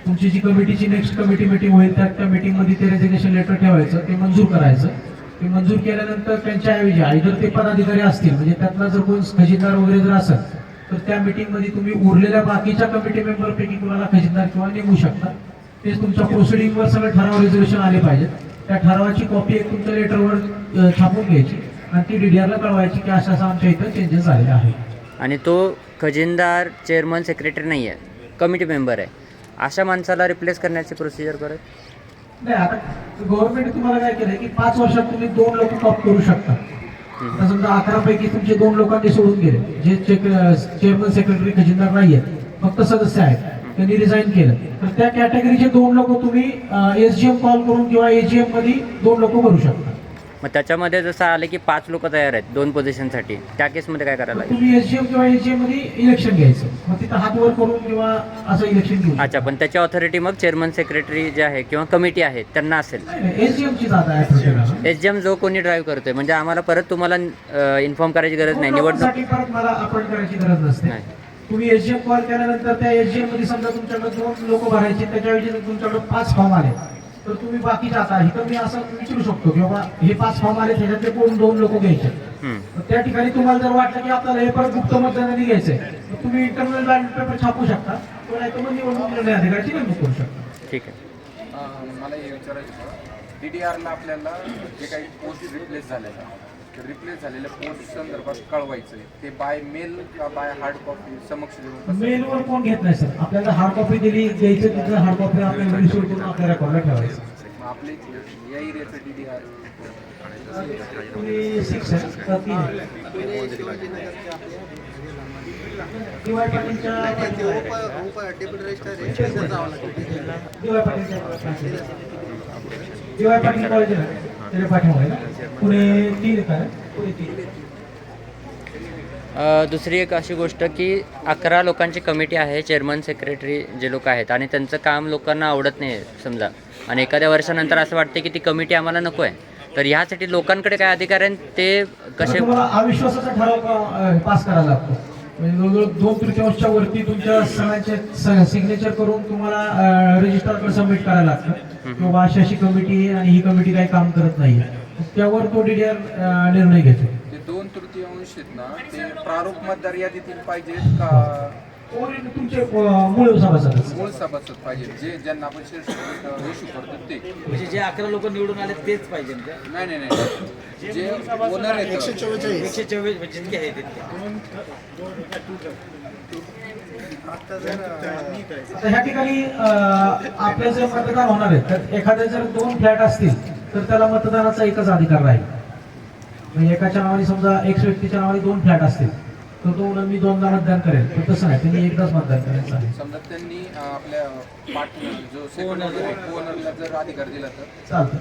तुमची जी कमिटीची नेक्स्ट कमिटी मीटिंग होईल त्या मीटिंगमध्ये ते रेजिग्नेशन लेटर ठेवायचं, ते मंजूर करायचं. ते मंजूर केल्यानंतर त्यांच्याऐवजी जर ते पदाधिकारी असतील म्हणजे त्यातला जर कोण खजिनदार वगैरे जर असेल तर त्या मीटिंगमध्ये तुम्ही उरलेल्या बाकीच्या कमिटी मेंबरपैकी कुणाला खजिनदार किंवा नेमू शकता. तेच तुमच्या प्रोसिडिंगवर सगळे ठराव रेझोल्युशन आले पाहिजेत. त्या ठरावाची कॉपी एक तुमच्या लेटरवर छापून घ्यायची आणि ती DDRला कळवायची की असं असं आमच्या इथं चेंजेस झालेले आहे. आणि तो खजिनदार, चेअरमन, सेक्रेटरी नाही आहे, कमिटी मेंबर आहे, अशा माणसाला रिप्लेस करण्याची प्रोसिजर परत नाही. आता गव्हर्नमेंट तुम्हाला काय केलंय की 5 वर्षात तुम्ही 2 लोक टॉप करू शकता. आता समजा 11 पैकी तुमचे 2 लोकांनी सोडून गेले, जे चेअरमन, सेक्रेटरी, खजिनदार नाही आहेत, फक्त सदस्य आहेत, त्यांनी रिझाईन केलं तर त्या कॅटेगरीचे 2 लोक तुम्ही SGM कॉल करून किंवा AGM मध्ये 2 लोक भरू शकता. मग त्याच्यामध्ये जसं आलं की 5 लोक तयार आहेत 2 पोझिशनसाठी, त्या केसमध्ये काय करायला लागेल? तुम्ही SGM किंवा AGM मध्ये इलेक्शन घ्यायचं, मग तिथं हात वर करून किंवा असं इलेक्शन घेऊ. अच्छा, पण त्याची ऑथॉरिटी मग चेअरमन, सेक्रेटरी जे आहे किंवा कमिटी आहे त्यांना असेल. SGM ची जात आहे प्रत्येकाला. SGM जो कोणी ड्राईव्ह करतोय म्हणजे आम्हाला परत तुम्हाला इन्फॉर्म करायची गरज नाही, निवडणूक निवडणुकीसाठी परत मला अपॉइंट करायची गरज नसते. नाही. तुम्ही SGM कॉल केल्यानंतर त्या SGM मध्ये समजा तुमच्याकडे 2 लोक भरायचे, त्याच्याऐवजी जर तुमच्याकडे 5 फॉर्म आले तर तुम्ही बाकीचे आता इथं मी असं विचारू शकतो की बाबा हे 5 फॉर्म आले त्याच्यातले कोण 2 लोक घ्यायचे. तर त्या ठिकाणी तुम्हाला जर वाटलं की आपल्याला हे परत गुप्त मतदानाने घ्यायचंय तर तुम्ही इंटरनल बॅलेट पेपर छापू शकता किंवा नाही तर मग निवडणूक निर्णय अधिकाऱ्याची नेमणूक करू शकता. ठीक आहे. मला हे विचारायचं होतं, DDRला आपल्याला जे काही पोस्ट रिप्लेस झालेला तर रिप्लेस झालेल्या पोस्ट संदर्भात कळवायचं आहे, ते बाय मेल का बाय हार्ड कॉपी समक्ष देऊन मेलवर कोण घेत नाही सर. आपल्याला हार्ड कॉपी दिली द्यायचं, तिथं हार्ड कॉपी आपल्याला रिसिव्ह करून आपल्या रेकॉर्डला ठेवायचं. मग आपले या एरियाचं DDR तुम्ही 6 आहे तर 3 आहे. DY पाटीलच्या DY पाटील कॉलेज आहे त्याच्या पाठीमागे पुणे 3 का पुणे 3. दुसरी एक अशी गोष्ट की 11 लोकांची कमिटी आहे, चेअरमन, सेक्रेटरी जे लोक आहेत आणि त्यांचं काम लोकांना आवडत नाही समजा, आणि एखाद्या वर्षानंतर असं वाटते की ती कमिटी आम्हाला नको आहे, तर ह्यासाठी लोकांकडे काय अधिकार आहे ते कसे? तुम्हाला अविश्वासाचा ठराव पास करावा लागतो. म्हणजे जवळजवळ 2/3च्या वरती तुमच्या सगळ्यांचे सिग्नेचर करून तुम्हाला रजिस्ट्रारकडे सबमिट करायला लागतं किंवा अशी कमिटी आहे आणि ही कमिटी काही काम करत नाही, त्यावर तो DDR निर्णय घेतो. ते 2/3 आहेत ना, ते प्रारूप मतदार यादीतील पाहिजेत का तुमचे मूळ सभासद? मूळ सभासद पाहिजे, जे ज्यांना आपण इश्यू करतो ते. म्हणजे जे 11 लोक निवडून आले तेच पाहिजे का? नाही, जे ओनर आहेत 124 जितके आहेत तितके. आता ह्या ठिकाणी आपले जर मतदान होणार आहे तर एखाद्या जर 2 फ्लॅट असतील तर त्याला मतदानाचा एकच अधिकार राहील. म्हणजे एकाच्या नावाने समजा एक व्यक्तीच्या नावाने 2 फ्लॅट असतील तर मी 2दा मतदान करेल, पण तसं नाही, त्यांनी एकदाच मतदान करायचं आहे. समजा त्यांनी आपल्या पार्टनर जो ओनरला जर अधिकार दिला तर चालतं.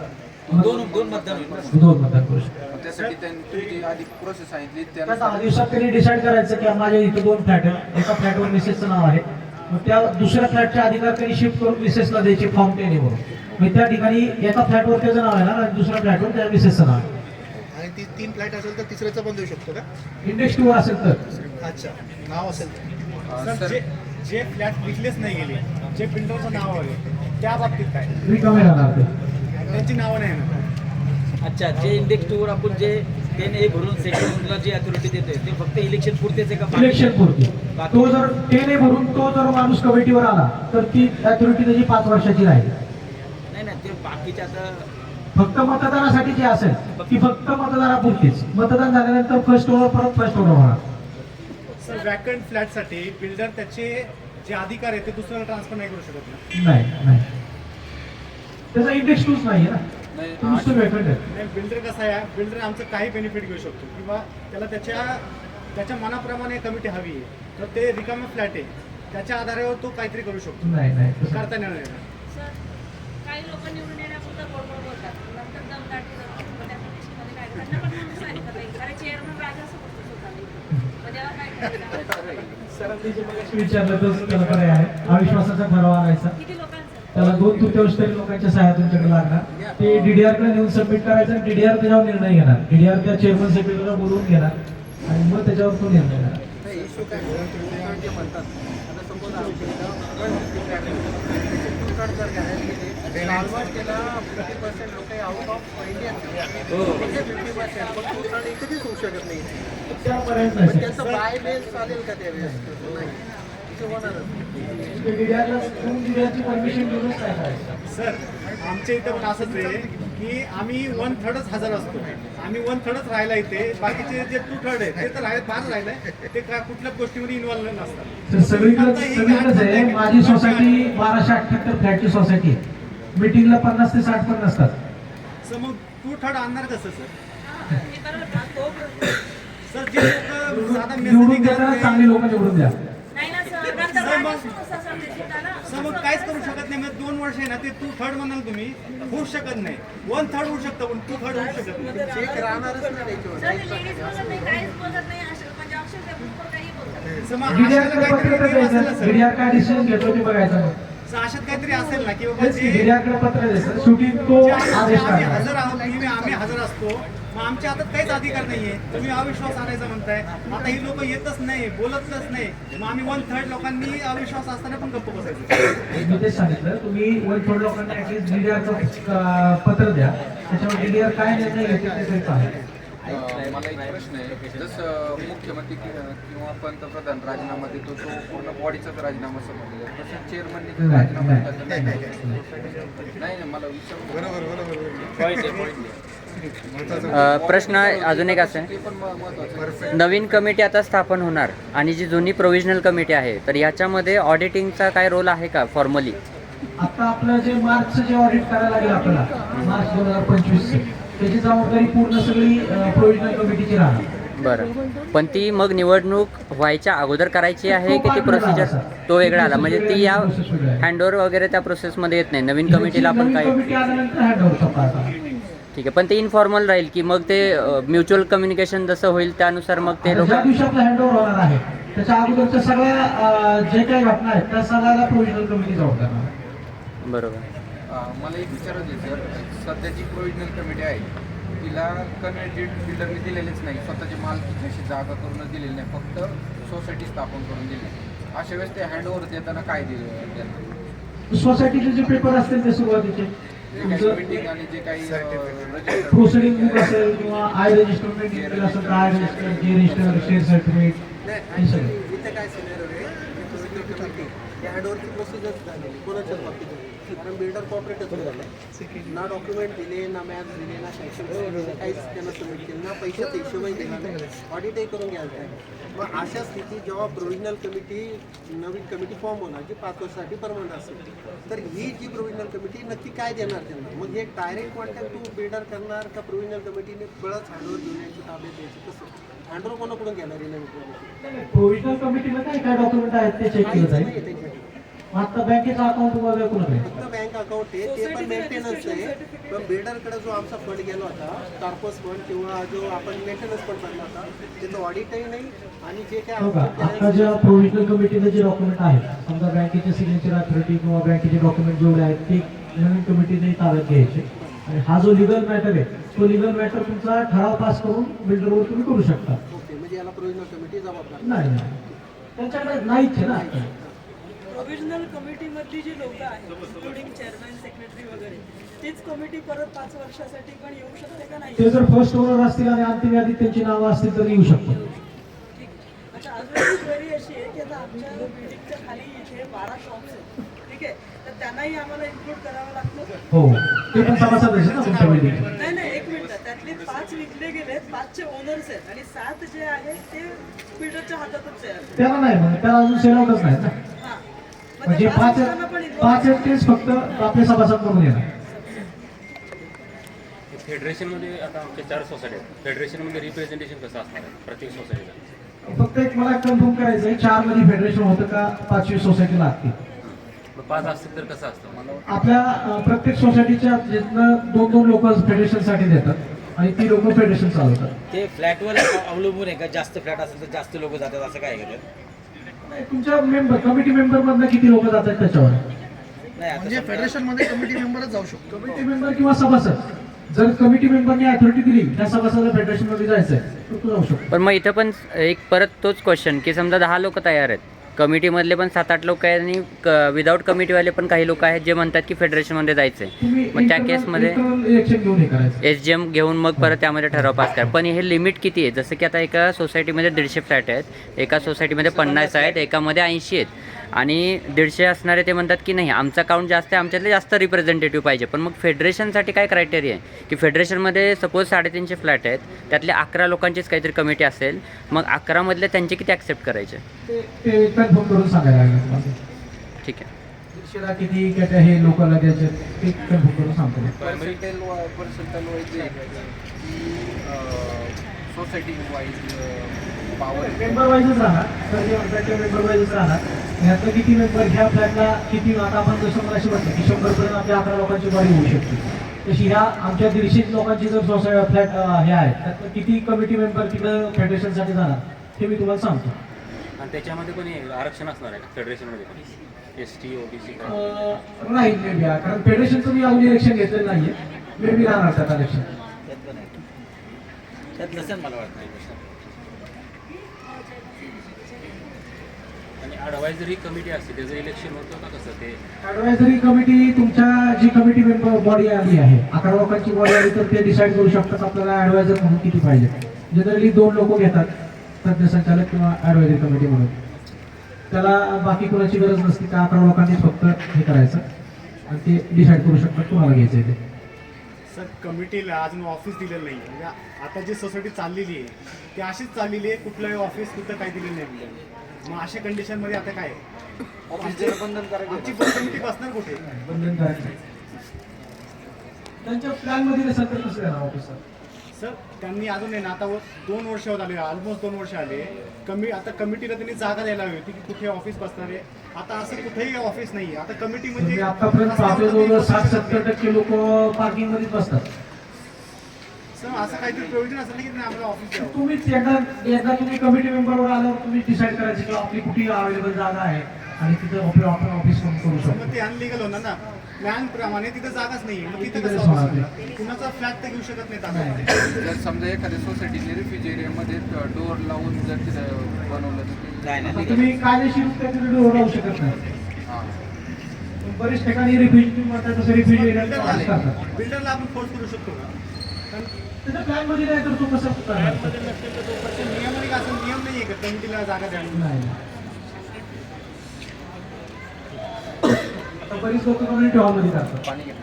2 मतदान होईल. 2 मतदान करू शकतो. त्यासाठी त्यांनी तुमची आधी प्रोसेस सांगितली त्या 10 दिवसात त्यांनी डिसाईड करायचं की माझ्या इथं 2 फ्लॅट आहे, एका फ्लॅटवर मिसेसचं नाव आहे, मग त्या दुसऱ्या फ्लॅटचे अधिकार त्यांनी शिफ्ट करून मिसेसला द्यायचे फॉर्म 10 वरून. मग त्या ठिकाणी एका फ्लॅटवर त्याचं नाव आहे ना आणि दुसऱ्या फ्लॅटवर त्या मिसेसचं नाव आहे. आणि ती 3 फ्लॅट असेल तर तिसऱ्याचा पण देऊ शकतो का? इंडेक्स 2 असेल तर. अच्छा, नाव असेल तर. सर, जे फ्लॅट विकलेच नाही गेले, जे बिल्डरचं नाव आहे त्या बाबतीत काय? रिकामे राहणार ते. त्यांची नावं नाही ना. अच्छा, जे इंडेक्स 2 वर आपण जे 10A भरून सेकंडला जी अथॉरिटी देतोय ते फक्त इलेक्शन पुरतेच आहे का? इलेक्शन पुरती. तो जर 10A भरून तो जर माणूस कमिटीवर आला तर ती अथॉरिटी त्याची 5 वर्षाची राहील. नाही, ते बाकीच्या आता फक्त मतदानासाठी जे असेल ती फक्त मतदानापुरतीच. मतदान झाल्यानंतर फर्स्ट ओनर परत फर्स्ट ओनर होणार. सर, वॅकंट फ्लॅटसाठी बिल्डर त्याचे जे अधिकार आहे ते दुसऱ्याला ट्रान्सफर नाही करू शकत ना? नाही, त्याचा इंडेक्स 2 नाही आहे ना, नुसतं वेगळं आहे. नाही, बिल्डर कसा आहे, बिल्डर आमचं काही बेनिफिट घेऊ शकतो किंवा त्याला त्याच्या मनाप्रमाणे कमिटी हवी आहे, तर ते रिकामा फ्लॅट आहे त्याच्या आधारावर तो काहीतरी करू शकतो. नाही करता येणार नाही. सर, काही लोक निवडून येण्यापुरतं बरोबर बोलतात, नंतर दमदाटी करतात. मग त्या कंडिशनमध्ये काय त्यांना पण म्हणून सांगितलं पाहिजे, अरे चेअरमन राजा समजतो स्वतःला, मग त्याला काय करायचं? सरांनी जे मगाशी विचारलं तसं त्याला पर्याय आहे. अविश्वासाचा ठराव आणायचा. किती लोकांचं? त्याला 2/3 तरी लोकांच्या सहाय्या तुमच्याकडे लागणार. ते DDR कडे नेऊन सबमिट करायचं आणि DDR त्याच्यावर निर्णय घेणार. DDR त्या चेअरमन सेक्रेटरीला बोलवून घेणार आणि मग त्याच्यावर तो निर्णय घेणार. इश्यू काय जे म्हणतात आता सपोज आमच्या जर घ्यायला ऑलमोस्ट त्याला 50% लोक आउट ऑफ इंडिया 50% पण 2/3 एकच होऊ शकत नाही. त्यापर्यंत पण त्याचं बाय बेस चालेल का त्यावेळेस? नाही ते होणारच. DDR ची परमिशन घेऊनच काय करायचं. सर आमच्या इथं पण असंच आहे की आम्ही 1/3च हजर असतो. आम्ही 1/3च राहायला इथे, बाकीचे जे 2/3 आहे ते तर फार राहिलंय, ते काय कुठल्याच गोष्टीमध्ये इन्व्हॉल्व नसतात. तर सगळीकडेच आहे. माझी सोसायटी 1278 फ्लॅटची सोसायटी आहे. मीटिंगला 50 ते 60 पण नसतात. सर मग 2/3 आणणार कसं सर? हे बरोबर ना, तो सर जे लोक साधा निवडून मेसेज देताना करत चांगली लोक निवडून द्या. नाही ना सर, नंतर सर, मग- रागायचं कसं असं देता ना. सर मग काहीच करू शकत नाही. मग 2 वर्ष आहे ना, ते 2/3 म्हणाल तुम्ही, होऊ शकत नाही. 1/3 होऊ शकतं पण 2/3 होऊ शकत नाही. चेक राहणारच नाही त्याच्यावर. सर, ते लेडीज बोलत नाही, काहीच बोलत नाही, म्हणजे अक्षरशः ग्रुपवर काही बोलतात. सर मग DDR अशाला कडे काहीतरी पत्र नियम असेल ना द्यायचं. सर? DDR काय डिसिजन घेतो ते बघायचं. मग सर अशात काहीतरी असेल ना की बाबा तेच जे DDR कडे पत्र द्यायचं. शेवटी तो जे आदेश आम्ही काढणार. हजर आहोत की आम्ही हजर असतो, मग आमच्या हातात काहीच अधिकार नाहीये. तुम्ही अविश्वास आणायचा म्हणताय. आता ही लोक येतच नाही, बोलतच नाही, मग आम्ही 1/3 लोकांनी अविश्वास असताना पण गप्प बसायचं. मी तेच सांगितलं. तुम्ही 1/3 लोकांना ऍटलीस्ट DDR पत्र द्या. त्याच्यावर DDR काय निर्णय घेते ते तरी पाहा. मला एक प्रश्न आहे, जसं मुख्यमंत्री किंवा पंतप्रधान राजीनामा देतो तो पूर्ण बॉडीचाच राजीनामा समजला, तसं चेअरमनने राजीनामा दिला तर नाही मला प्रश्न अजून एक असा आहे, ते पण महत्त्वाचं आहे. नवीन कमिटी आता स्थापन होणार आणि जी जुनी प्रोव्हिजनल कमिटी आहे, तर याच्यामध्ये ऑडिटिंगचा काय रोल आहे का फॉर्मली? आता आपलं जे मार्चचं जे ऑडिट करायला लागेल आपल्याला, मार्च 2025 त्याची जबाबदारी पूर्ण सगळी प्रोव्हिजनल कमिटीची राहणार. बरं, पण ती मग निवडणूक व्हायच्या अगोदर करायची आहे की ती प्रोसिजर तो वेगळा आला, म्हणजे ती या हँडओव्हर वगैरे त्या प्रोसेसमध्ये येत नाही. नवीन कमिटीला आपण काय कमिटी आल्यानंतर हँडओव्हर करता. ठीक आहे, पण ते इन्फॉर्मल राहील की मग ते म्युच्युअल कम्युनिकेशन जसं होईल त्यानुसार मग ते लोक. ज्या दिवशी आपला हँडओव्हर होणार आहे त्याच्या अगोदरच्या सगळ्या जे काही घटना आहेत त्या सगळ्याला प्रोव्हिजनल कमिटी जबाबदार आहे. बरोबर. मला एक विचारायचं आहे सर, सध्याची प्रोव्हिजनल कमिटी आहे तिला कम्युनिटी बिल्डरने दिलेलेच नाही, स्वतःची मालकीची अशी जागा करूनच दिलेली नाही, फक्त सोसायटी स्थापन करून दिली. अशा वेळेस ते हँडओव्हर देताना काय दिलं त्यांना? सोसायटीचे जे पेपर असतील ते सुरुवातीचे जे काही मीटिंग आणि जे काही प्रोसिडिंग बुक असेल किंवा आय रजिस्टरमेंट असेल तर आय रजिस्टर, जे रजिस्टर, शेअर सर्टिफिकेट हे सगळं. इथे काय सिनेरियो आहे, प्रोव्हिजनल कमिटी या हँडओव्हरची प्रोसिजर झाली कोणाच्याच बाबतीत, कारण बिल्डर कॉपरेटच झालं ना, डॉक्युमेंट दिले ना, मॅप दिले ना, सँक्शन दिले, काहीच त्यांना सबमिट केलं ना, पैशाचा हिशोबही दिला नाही, ऑडिटही करून घ्यायला आहे. मग अशा स्थितीत जेव्हा प्रोव्हिजनल कमिटी नवीन कमिटी फॉर्म होणार जी 5 वर्षासाठी परमनंट असेल, तर ही जी प्रोव्हिजनल कमिटी नक्की काय देणार त्यांना? मग हे डायरेक्ट कॉन्टॅक्ट टू बिल्डर करणार का प्रोव्हिजनल कमिटीने बळच हँडओव्हर घेऊन यांची ताब्यात द्यायची? कसं हँडओव्हर कोणाकडून घेणार आहे नवीन कमिटी? प्रोव्हिजनल कमिटीला काय डॉक्युमेंट आहेत ते चेक केलं जाईल. नाही त्याच्यात आता बँकेचं अकाउंट वगैरे कोणाकडे? फक्त बँक अकाउंट आहे, ते पण मेंटेनन्स आहे. पण बिल्डरकडे जो आमचा फंड गेला होता, कार्पस फंड किंवा जो आपण मेंटेनन्स फंड भरला होता, त्याचं ऑडिटही नाही आणि जे काय हो का, आता ज्या प्रोव्हिजनल कमिटीचे जे डॉक्युमेंट आहेत, समजा बँकेचे सिग्नेचर अथॉरिटी किंवा बँकेचे डॉक्युमेंट जेवढे आहेत ते नवीन कमिटीने ताब्यात घ्यायचे आणि हा जो लिगल मॅटर आहे तो लिगल मॅटर तुमचा ठराव पास करून बिल्डरवर तुम्ही करू शकता. ओके, म्हणजे याला प्रोव्हिजनल कमिटी जबाबदार नाही त्यांच्याकडे नाहीच आहे ना. प्रोव्हिजनल कमिटीमधली जी लोक आहेत इन्क्लुडिंग चेअरमॅन, सेक्रेटरी वगैरे, तीच कमिटी परत 5 वर्षासाठी पण येऊ शकते का नाही? ते जर फर्स्ट ओनर असतील आणि अंतिम यादीत त्यांची नावं असतील तर येऊ शकतो. ठीक. अच्छा, अजून एक क्वेरी अशी आहे की आता आमच्या बिल्डिंगच्या खाली इथे 12 शॉप्स आहेत, ठीक आहे, तर त्यांनाही आम्हाला इन्क्लूड करावं लागतं? हो, ते पण सभासद आहेत ना तुमच्या बिल्डिंग. नाही नाही, एक मिनिट, त्यातले 5 विकले गेलेत, 5चे ओनर्स आहेत आणि 7 जे आहेत ते बिल्डरच्या हातातच आहे. त्याला नाही म्हणजे त्याला अजून सेल आउटच नाही ना. हां, म्हणजे 5 आहेत तेच फक्त आपले सभासद म्हणून येणार. फेडरेशनमध्ये आता आमच्या 4 सोसायटी आहेत. फेडरेशनमध्ये रिप्रेझेंटेशन कसं असणार आहे प्रत्येक सोसायटीचं? फक्त एक मला कन्फर्म करायचं आहे, 4 मध्ये फेडरेशन होतं का 5वी सोसायटी लागते? 5 असतील तर कसं असतं? मला आपल्या प्रत्येक सोसायटीच्या जिथनं 2-2 लोक फेडरेशनसाठी देतात आणि ती लोक फेडरेशन चालवतात. ते फ्लॅटवर अवलंबून आहे का? जास्त फ्लॅट असेल तर जास्त लोक जातात असं काय करतात? तुमच्या मेंबर, कमिटी मेंबर मधनं किती लोक जातात त्याच्यावर. म्हणजे फेडरेशनमध्ये कमिटी मेंबरच जाऊ शकतो. कमिटी मेंबर किंवा सभासद, जर कमिटी मेंबरने अथॉरिटी दिली त्या सभासदाला फेडरेशनमध्ये जायचं आहे तर तो जाऊ शकतो. पण मग इथं पण एक परत तोच क्वेश्चन की समजा 10 लोक तयार आहेत, कमिटीमधले पण 7-8 लोक आहेत आणि विदाऊट कमिटीवाले पण काही लोक आहेत जे म्हणतात की फेडरेशनमध्ये जायचं आहे. तुम्ही मग त्या केसमध्ये इलेक्शन घेऊन हे करायचं. SGM घेऊन मग परत त्यामध्ये ठराव पास करा. पण हे लिमिट किती आहे? जसं की आता एका सोसायटीमध्ये 150 फ्लॅट आहेत, एका सोसायटीमध्ये 50 आहेत, एकामध्ये 80 आहेत आणि 150 असणारे ते म्हणतात की नाही आमचा काउंट जास्त आहे, आमच्यातले जास्त रिप्रेझेंटेटिव्ह पाहिजे. पण मग फेडरेशनसाठी काय क्रायटेरिया आहे की फेडरेशनमध्ये सपोज 350 फ्लॅट आहेत, त्यातले 11 लोकांचीच काहीतरी कमिटी असेल, मग 11 मधले त्यांचे किती ॲक्सेप्ट करायचे? ते कन्फर्म करून सांगायला लागेल तुम्हाला. ठीक आहे. दीडशेला किती काय हे लोकांना द्यायचे ते कन्फर्म करून सांगतो. Percentage wise society wise power member वाईजच राहणार, तर जे फ्लॅटचे मेंबर वाईजच राहणार. ह्यातलं किती मेंबर ह्या फ्लॅटला किती, आता आपण जसं मला अशी वाटतं की 100पर्यंत आपल्या 11 लोकांची बॉडी होऊ शकते, तशी ह्या आमच्या 150 लोकांची जर सोसायटी फ्लॅट हे आहेत त्यातलं किती कमिटी मेंबर तिकडं फेडरेशनसाठी जाणार ते मी तुम्हाला सांगतो. आणि त्याच्यामध्ये पण हे आरक्षण असणार आहे का फेडरेशनमध्ये पण? ST OBC नाही मे बी, कारण फेडरेशनचं मी अजून इलेक्शन घेतलेलं नाहीये, मे बी राहणार त्यात इलेक्शन. त्यात नसेल मला वाटतं. आणि ॲडवायझरी कमिटी असते त्याचं इलेक्शन होतं का कसं ते? ॲडवायझरी कमिटी तुमच्या जी कमिटी मेंबर बॉडी आली आहे, 11 लोकांची बॉडी आली तर ते डिसाईड करू शकतात आपल्याला ॲडवायझर म्हणून किती पाहिजे. जनरली 2 लोक घेतात, तज्ञ संचालक किंवा ॲडवायझरी कमिटी म्हणून. त्याला बाकी कोणाची गरज नसते, त्या 11 लोकांनीच फक्त हे करायचं आणि ते डिसाईड करू शकतात कोणाला घ्यायचं आहे ते. सर कमिटीला अजून ऑफिस दिलेलं नाही. म्हणजे आता जी सोसायटी चाललेली आहे ती अशीच चाललेली आहे, कुठलंही ऑफिस कुठं काही दिलेलं नाही आपल्याला. मग अशा कंडिशनमध्ये आता काय आमची कमिटी बसणार कुठे? बंधन करायचं त्यांच्या प्लॅनमध्ये नसेल तर कसं येणार ऑफिसर? सर त्यांनी अजून आहे ना, आता 2 वर्ष होत आले, ऑलमोस्ट 2 वर्ष आले. आता कमिटीला त्यांनी जागा द्यायला हवी होती की कुठे ऑफिस बसणार आहे. आता असं कुठेही ऑफिस नाही आहे. आता कमिटी म्हणजे आतापर्यंत आपल्या जवळ 60-70% लोक पार्किंग मध्येच बसतात. सर असं काहीतरी प्रोव्हिजन असेल की नाही आम्हाला ऑफिस द्यावं. तुम्हीच एकदा तुम्ही कमिटी मेंबरवर आल्यावर तुम्ही डिसाईड करायचं की आपली कुठे अवेलेबल जागा आहे आणि तिथं आपलं आपण ऑफिस पण करू शकतो. मग ते अनलिगल होणार ना, प्लॅन प्रमाणे तिथं जागाच नाही. मग तिथं तिथं कसं होणार office नाही. होणार? कुणाचा फ्लॅट तर घेऊ शकत नाही आता. जर समजा एखाद्या सोसायटीने रिफ्युज एरियामध्ये डोअर लावून जर तिथं बनवलं तर ते तुम्ही कायदेशीर तिथे डोर लावू शकत नाही. हां बरेच ठिकाणी रिफ्युज तुम्ही म्हणता तसं रिफ्युज एरिया करतात. बिल्डरला आपण फोर्स करू शकतो का? कारण त्याच्या प्लॅन मध्ये नाही तर तो कसं करणार? नियम का असं नियम नाही आहे का कमिटीला जागा द्यावी? नाही. आता बरीच लोक कम्युनिटी हॉलमध्ये करतात. पाणी घ्या.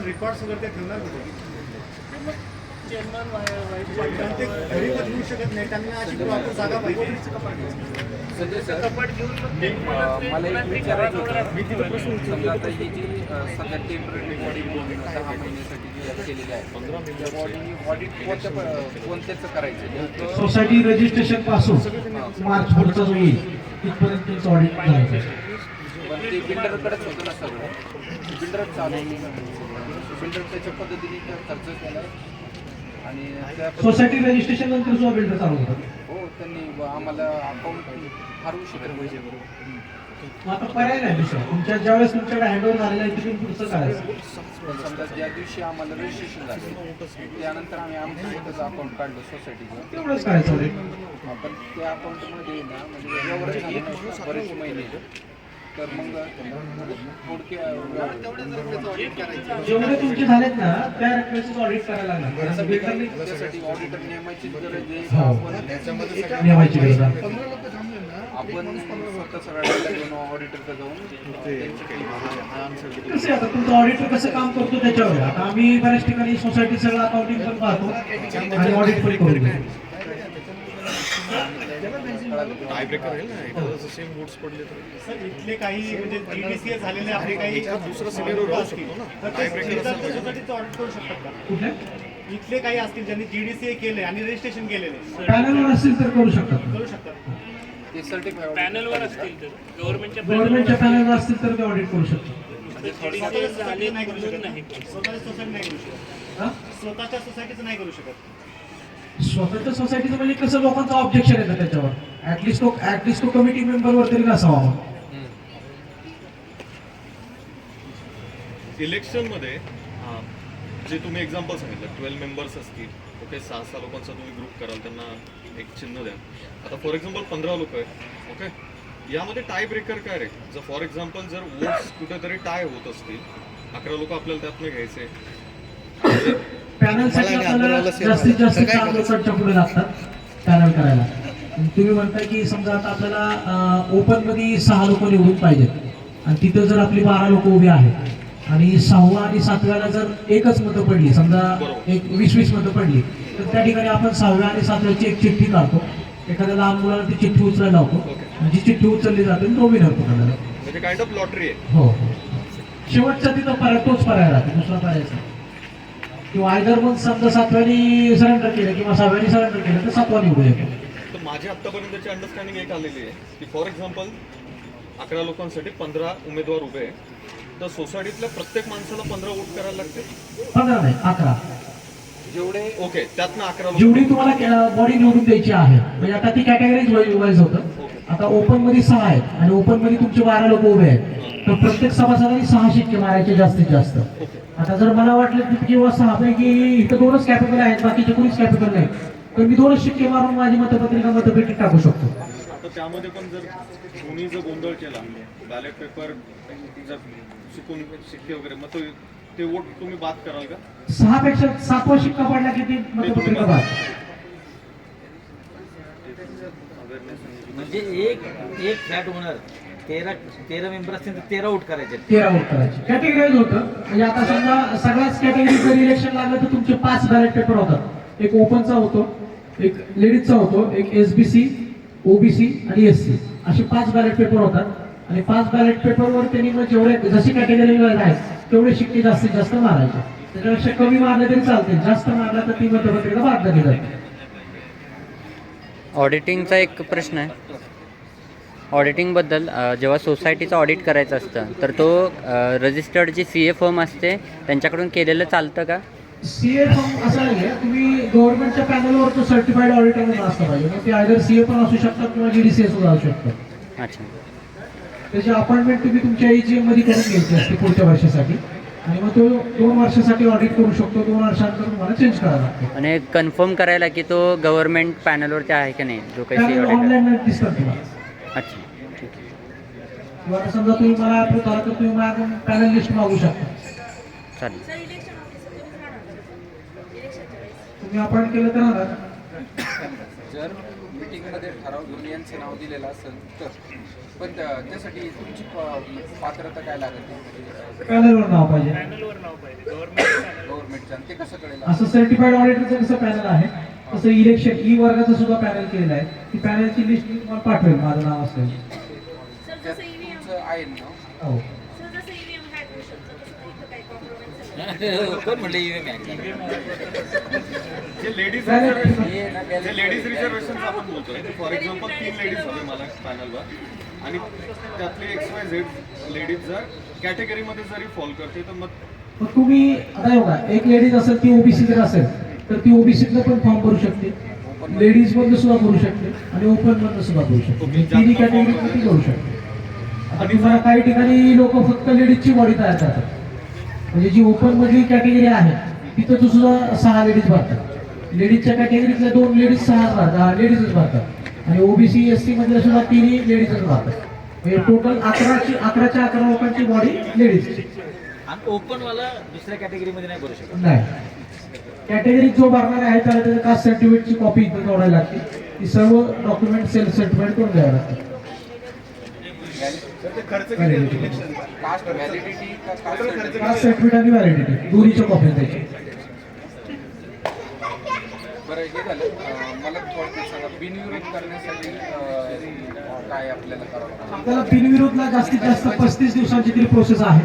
रेकॉर्ड्स वगैरे ते ठेवणार कुठे? कारण ते घरी पण घेऊ शकत नाही, त्यांना अशी प्रॉपर जागा पाहिजे. संजय सर मला एक विचारायचं होतं. समजा आता ही जी सध्या टेम्पररी बॉडी 10 महिन्यासाठी जी केलेली आहे त्या बॉडी ऑडिट कोणत्याचं करायचं? सोसायटी रजिस्ट्रेशन पासून मार्च पुढचा जो येईल तिथपर्यंत त्यांचं ऑडिट करायचं. पण ते बिल्डरकडेच होतं ना सगळं, बिल्डरच चालू बिल्डर त्याच्या पद्धतीने खर्च केला आणि त्या सोसायटी रजिस्ट्रेशन नंतर जो बिल्डर चालू होतात. हो त्यांनी आम्हाला अकाउंट हरवू शकत पाहिजे. मग आता पर्याय नाही दुसरा. तुमच्या ज्यावेळेस तुमच्याकडे हँडओव्हर झालेलं आहे तिथून पुढचं करायचं. पण समजा ज्या दिवशी आम्हाला रजिस्ट्रेशन झालं त्यानंतर आम्ही आमचं स्वतःचं अकाउंट काढलं सोसायटीचं, तेवढंच करायचं ऑडिट. आपण त्या अकाउंटमध्ये ना म्हणजे व्यवहार झाले नाही बरेच महिने, तर मग जेवढे तुमचे झालेत ना त्या रकमेचं ऑडिट करायला लागणार. त्यासाठी ऑडिटर नेमायची गरज आहे. हो. नेमायची गरज आहे. आपण स्वतः सगळ्या घेऊन ऑडिटरकडे जाऊन कसं आहे आता तुमचं ऑडिटर कसं काम करतो त्याच्यावर आहे. आता आम्ही बऱ्याच ठिकाणी सोसायटी सगळं अकाउंटिंग पण पाहतो आणि ऑडिट पण करून देतो. सर इथले काही म्हणजे GDCA झालेले आपले काही दुसरं सिनियर असतील तर ते सोसायटीचं ऑडिट करू शकतात का? कुठे इथले काही असतील ज्यांनी GDCA केले आणि रजिस्ट्रेशन केलेले पॅनलवर असेल तर करू शकतात. करू शकतात. ते सर्टिफाईड पॅनलवर असतील तर गव्हर्नमेंटच्या पॅनलवर असतील तर ते ऑडिट करू शकतात. स्वतःच्या सोसायटी नाही करू शकत. स्वतःच्या सोसायटी नाही करू शकत. हा? स्वतःच्या सोसायटीचं नाही करू शकत. स्वतंत्र सोसायटीचं म्हणजे कसं लोकांचं ऑब्जेक्शन येतं त्याच्यावर ऍटलिस्ट तो कमिटी मेंबरवर तरी नसावा मग. इलेक्शनमध्ये जे तुम्ही एक्झाम्पल सांगितलं 12 मेंबर्स असतील, ओके, 6 लोकांचा तुम्ही ग्रुप कराल, त्यांना एक चिन्ह द्या. आता फॉर एक्झाम्पल 15 लोक आहेत, ओके, यामध्ये टाय ब्रेकर काय रे? जर फॉर एक्झाम्पल जर वोट्स कुठेतरी टाय होत असतील, 11 लोक आपल्याला त्यातनं घ्यायचे, पॅनलसाठी आपल्याला जास्तीत जास्त 4 लोकांच्या पुढे लागतात पॅनल करायला. तुम्ही म्हणताय की समजा आता आपल्याला ओपन मध्ये 6 लोक निवडून पाहिजेत आणि तिथं जर आपली 12 लोक उभी आहेत आणि 6व्या आणि 7व्याला जर एकच मतं पडली, समजा एक 20-20 मतं पडली, तर त्या ठिकाणी आपण 6व्या आणि 7व्याची एक चिठ्ठी काढतो, एखाद्या लहान मुलाला ती चिठ्ठी उचलायला लावतो, जी चिठ्ठी उचलली जाते तो विनर पकडला. म्हणजे काइंड ऑफ लॉटरी आहे. हो, शेवटचा तिथं तोच पर्याय राहतो, दुसरा पर्यायच नाही. किंवा आयदर मग समजा 7व्यानी सरेंडर केलं किंवा 6व्यानी सरेंडर केलं तर 7वा निवडू येतो. तर माझी आत्तापर्यंतची अंडरस्टँडिंग एक आलेली आहे की फॉर एक्झाम्पल 11 लोकांसाठी 15 उमेदवार उभे आहे, तर सोसायटीतल्या प्रत्येक माणसाला 15 वोट करायला लागते. 15 नाही 11. जेवढे ओके, त्यातनं 11 जेवढी तुम्हाला बॉडी निवडून द्यायची आहे, म्हणजे आता ती कॅटेगरीज वाईज होतं. आता ओपन मध्ये 6 आहेत आणि ओपन मध्ये तुमचे 12 लोक उभे आहेत, तर प्रत्येक सभासदांनी 6 शिक्के मारायचे जास्तीत जास्त. आता जर मला वाटलं की किंवा 6 पैकी इथं 2च कॅपिटल आहेत, बाकीचे कोणीच कॅपिटल नाही, तर मी 2च शिक्के मारून माझी मतपत्रिका मतपेटीत टाकू शकतो. आता त्यामध्ये पण जर कोणी जर गोंधळ केला, बॅलेट पेपर जर चुकून शिक्के वगैरे, मग ते वोट तुम्ही बाद कराल का? 6 पेक्षा 7वा शिक्का पडला की ती मतपत्रिका बाद. म्हणजे एक फ्लॅट ओनर 13 मेंबर असतील तर 13 वोट करायचे. 13 वोट करायचे कॅटेगराईज होतं. म्हणजे आता समजा सगळ्याच कॅटेगरी जर इलेक्शन लागलं तर तुमचे 5 बॅलेट पेपर होतात. एक ओपनचा होतो, एक लेडीजचा होतो, एक SBC, OBC आणि SC असे 5 बॅलेट पेपर होतात आणि 5 बॅलेट पेपरवर त्यांनी मग जेवढे जशी कॅटेगरी आहेत तेवढे शिक्के जास्तीत जास्त मारायचे. त्याच्यापेक्षा कमी मारले तरी चालते, जास्त मारला तर ती मतपत्रिका बाद झाली जाते. ऑडिटिंगचा एक प्रश्न आहे. ऑडिटिंगबद्दल जेव्हा सोसायटीचं ऑडिट करायचं असतं तर तो रजिस्टर्ड जी CA फर्म असते त्यांच्याकडून केलेलं चालतं का? CA फर्म असं नाही आहे, तुम्ही गव्हर्नमेंटच्या पॅनलवर तो सर्टिफाईड ऑडिटर म्हणून असलं पाहिजे. मग ते आयदर CA पण असू शकतात किंवा GDCA सुद्धा असू शकतात. अच्छा. त्याची अपॉइंटमेंट तुम्ही तुमच्या AGM मध्ये करून घ्यायची असते पुढच्या वर्षासाठी आणि मग तो 2 वर्षासाठी ऑडिट करू शकतो. 2 वर्षांनंतर तुम्हाला चेंज करायला लागतो. आणि कन्फर्म करायला की तो गव्हर्नमेंट पॅनलवरती आहे की नाही जो काही CA ऑडिटर? ऑनलाईन दिसतात तुम्हाला. अच्छा, ठीक आहे. किंवा समजा तुम्ही मला अप्रूव्ह झाला तर तुम्ही माझ्याकडून पॅनल लिस्ट मागू शकता. चालेल. सर इलेक्शन ऑफिसर तुम्ही राहणार इलेक्शनच्या वेळेस तुम्ही अपॉइंट केलं तर राहणार. जर मीटिंगमध्ये ठराव घेऊन यांचं नाव दिलेलं असेल तर, पण त्यासाठी तुमची पात्रता काय लागत? पॅनलवर नाव पाहिजे. गव्हर्नमेंटच्या, ते कसं कळेल? असं सर्टिफाईड ऑडिटरचं कसं पॅनल आहे तसं इलेक्शन वर्गाचं सुद्धा पॅनल केलेलं आहे. ती पॅनलची लिस्ट मी तुम्हाला पाठवेल माझं नाव असेल. सर जसं EVM तुमचं आहे ना? हो. सर जसं EVM हॅक होऊ शकतं तसं इथं काही कॉम्प्रोमाइज कोण म्हणलं EVM जे लेडीज रिझर्वेशन आपण बोलतोय, फॉर एक्झाम्पल 3 लेडीज हवे मला पॅनलवर आणि त्यातले XYZ लेडीज जर कॅटेगरीमध्ये जरी फॉल करते तर मग तुम्ही आता बघा, एक लेडीज असेल ती OBC जर असेल तर ती OBCतलं पण फॉर्म भरू शकते, लेडीज मधलं सुद्धा भरू शकते आणि ओपन मधलं सुद्धा भरू शकते. तिन्ही कॅटेगरी ती करू शकते. आता तुम्हाला काही ठिकाणी लोक फक्त लेडीजची बॉडी तयार करतात, म्हणजे जी ओपन मधली कॅटेगरी आहे तिथं तो सुद्धा 6 लेडीज भरतात. लेडीजच्या कॅटेगरीतल्या 2 लेडीज 6 लेडीजच भरतात आणि OBC SC मधल्या सुद्धा 3 लेडीजच भरतात. म्हणजे टोटल 11 लोकांची बॉडी लेडीजची. आणि ओपनवाला दुसऱ्या कॅटेगरीमध्ये नाही करू शकत. नाही, कॅटेगरी जो भरणार आहे त्याला त्याच्या कास्ट सर्टिफिकेटची कॉपी इथं जोडायला लागते. ती सर्व डॉक्युमेंट सेल्फ सर्टिफाईड करून द्यावं लागतं. खर्च किती आहे इलेक्शन? कास्ट व्हॅलिडिटी का कास्ट कास्ट सर्टिफिकेट आणि व्हॅलिडिटी दोन्हीच्या कॉपी द्यायची. बरं, हे झालं. मला थोडक्यात सांगा, बिनविरोध करण्यासाठी काय आपल्याला करावं लागतं? आपल्याला बिनविरोधला जास्तीत जास्त 35 दिवसांची तरी प्रोसेस आहे.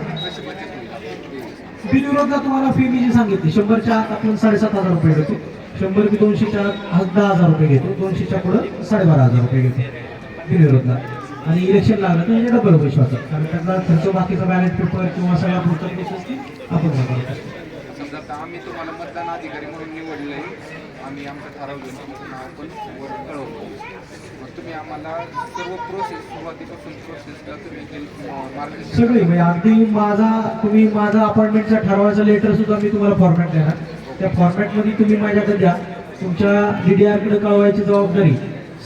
बिनविरोधला तुम्हाला फी मी जी सांगितली 100च्या आत आपण 7,500 रुपये घेतो, 100 की 200च्या आत 10,000 रुपये घेतो, 200च्या पुढं 12,500 रुपये घेतो बिनविरोधला. आणि इलेक्शन लागलं तर म्हणजे डबल पैसे होतात, कारण त्याचा खर्च बाकीचा बॅलेट पेपर किंवा सगळ्या पुढच्या प्रोसेस ती आपण करतो. समजा आता आम्ही तुम्हाला मतदान अधिकारी म्हणून निवडलंय आम्ही आमचं ठरवलं तुमचं नाव पण वर कळवलं. मग तुम्ही आम्हाला सर्व प्रोसेस सुरुवातीपासून प्रोसेसला तुम्ही जे मार्गदर्शन सगळी म्हणजे अगदी तुम्ही माझा अपॉइंटमेंटचा ठरवायचा लेटर सुद्धा मी तुम्हाला फॉर्मॅट देणार. त्या फॉर्मॅटमध्ये तुम्ही माझ्याकडे द्या. तुमच्या DDR कडे कळवायची जबाबदारी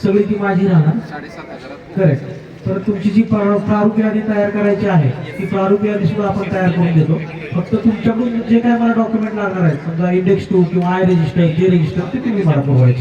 सगळी ती माझी राहणार. 7,500 करेक्ट. तर तुमची जी प्रारूप यादी तयार करायची आहे ती प्रारूप यादी सुद्धा आपण तयार करून देतो. फक्त तुमच्याकडून जे काय मला डॉक्युमेंट लागणार आहेत, समजा इंडेक्स 2 किंवा आय रजिस्टर, जे रजिस्टर, ते तुम्ही मला पुरवायचे.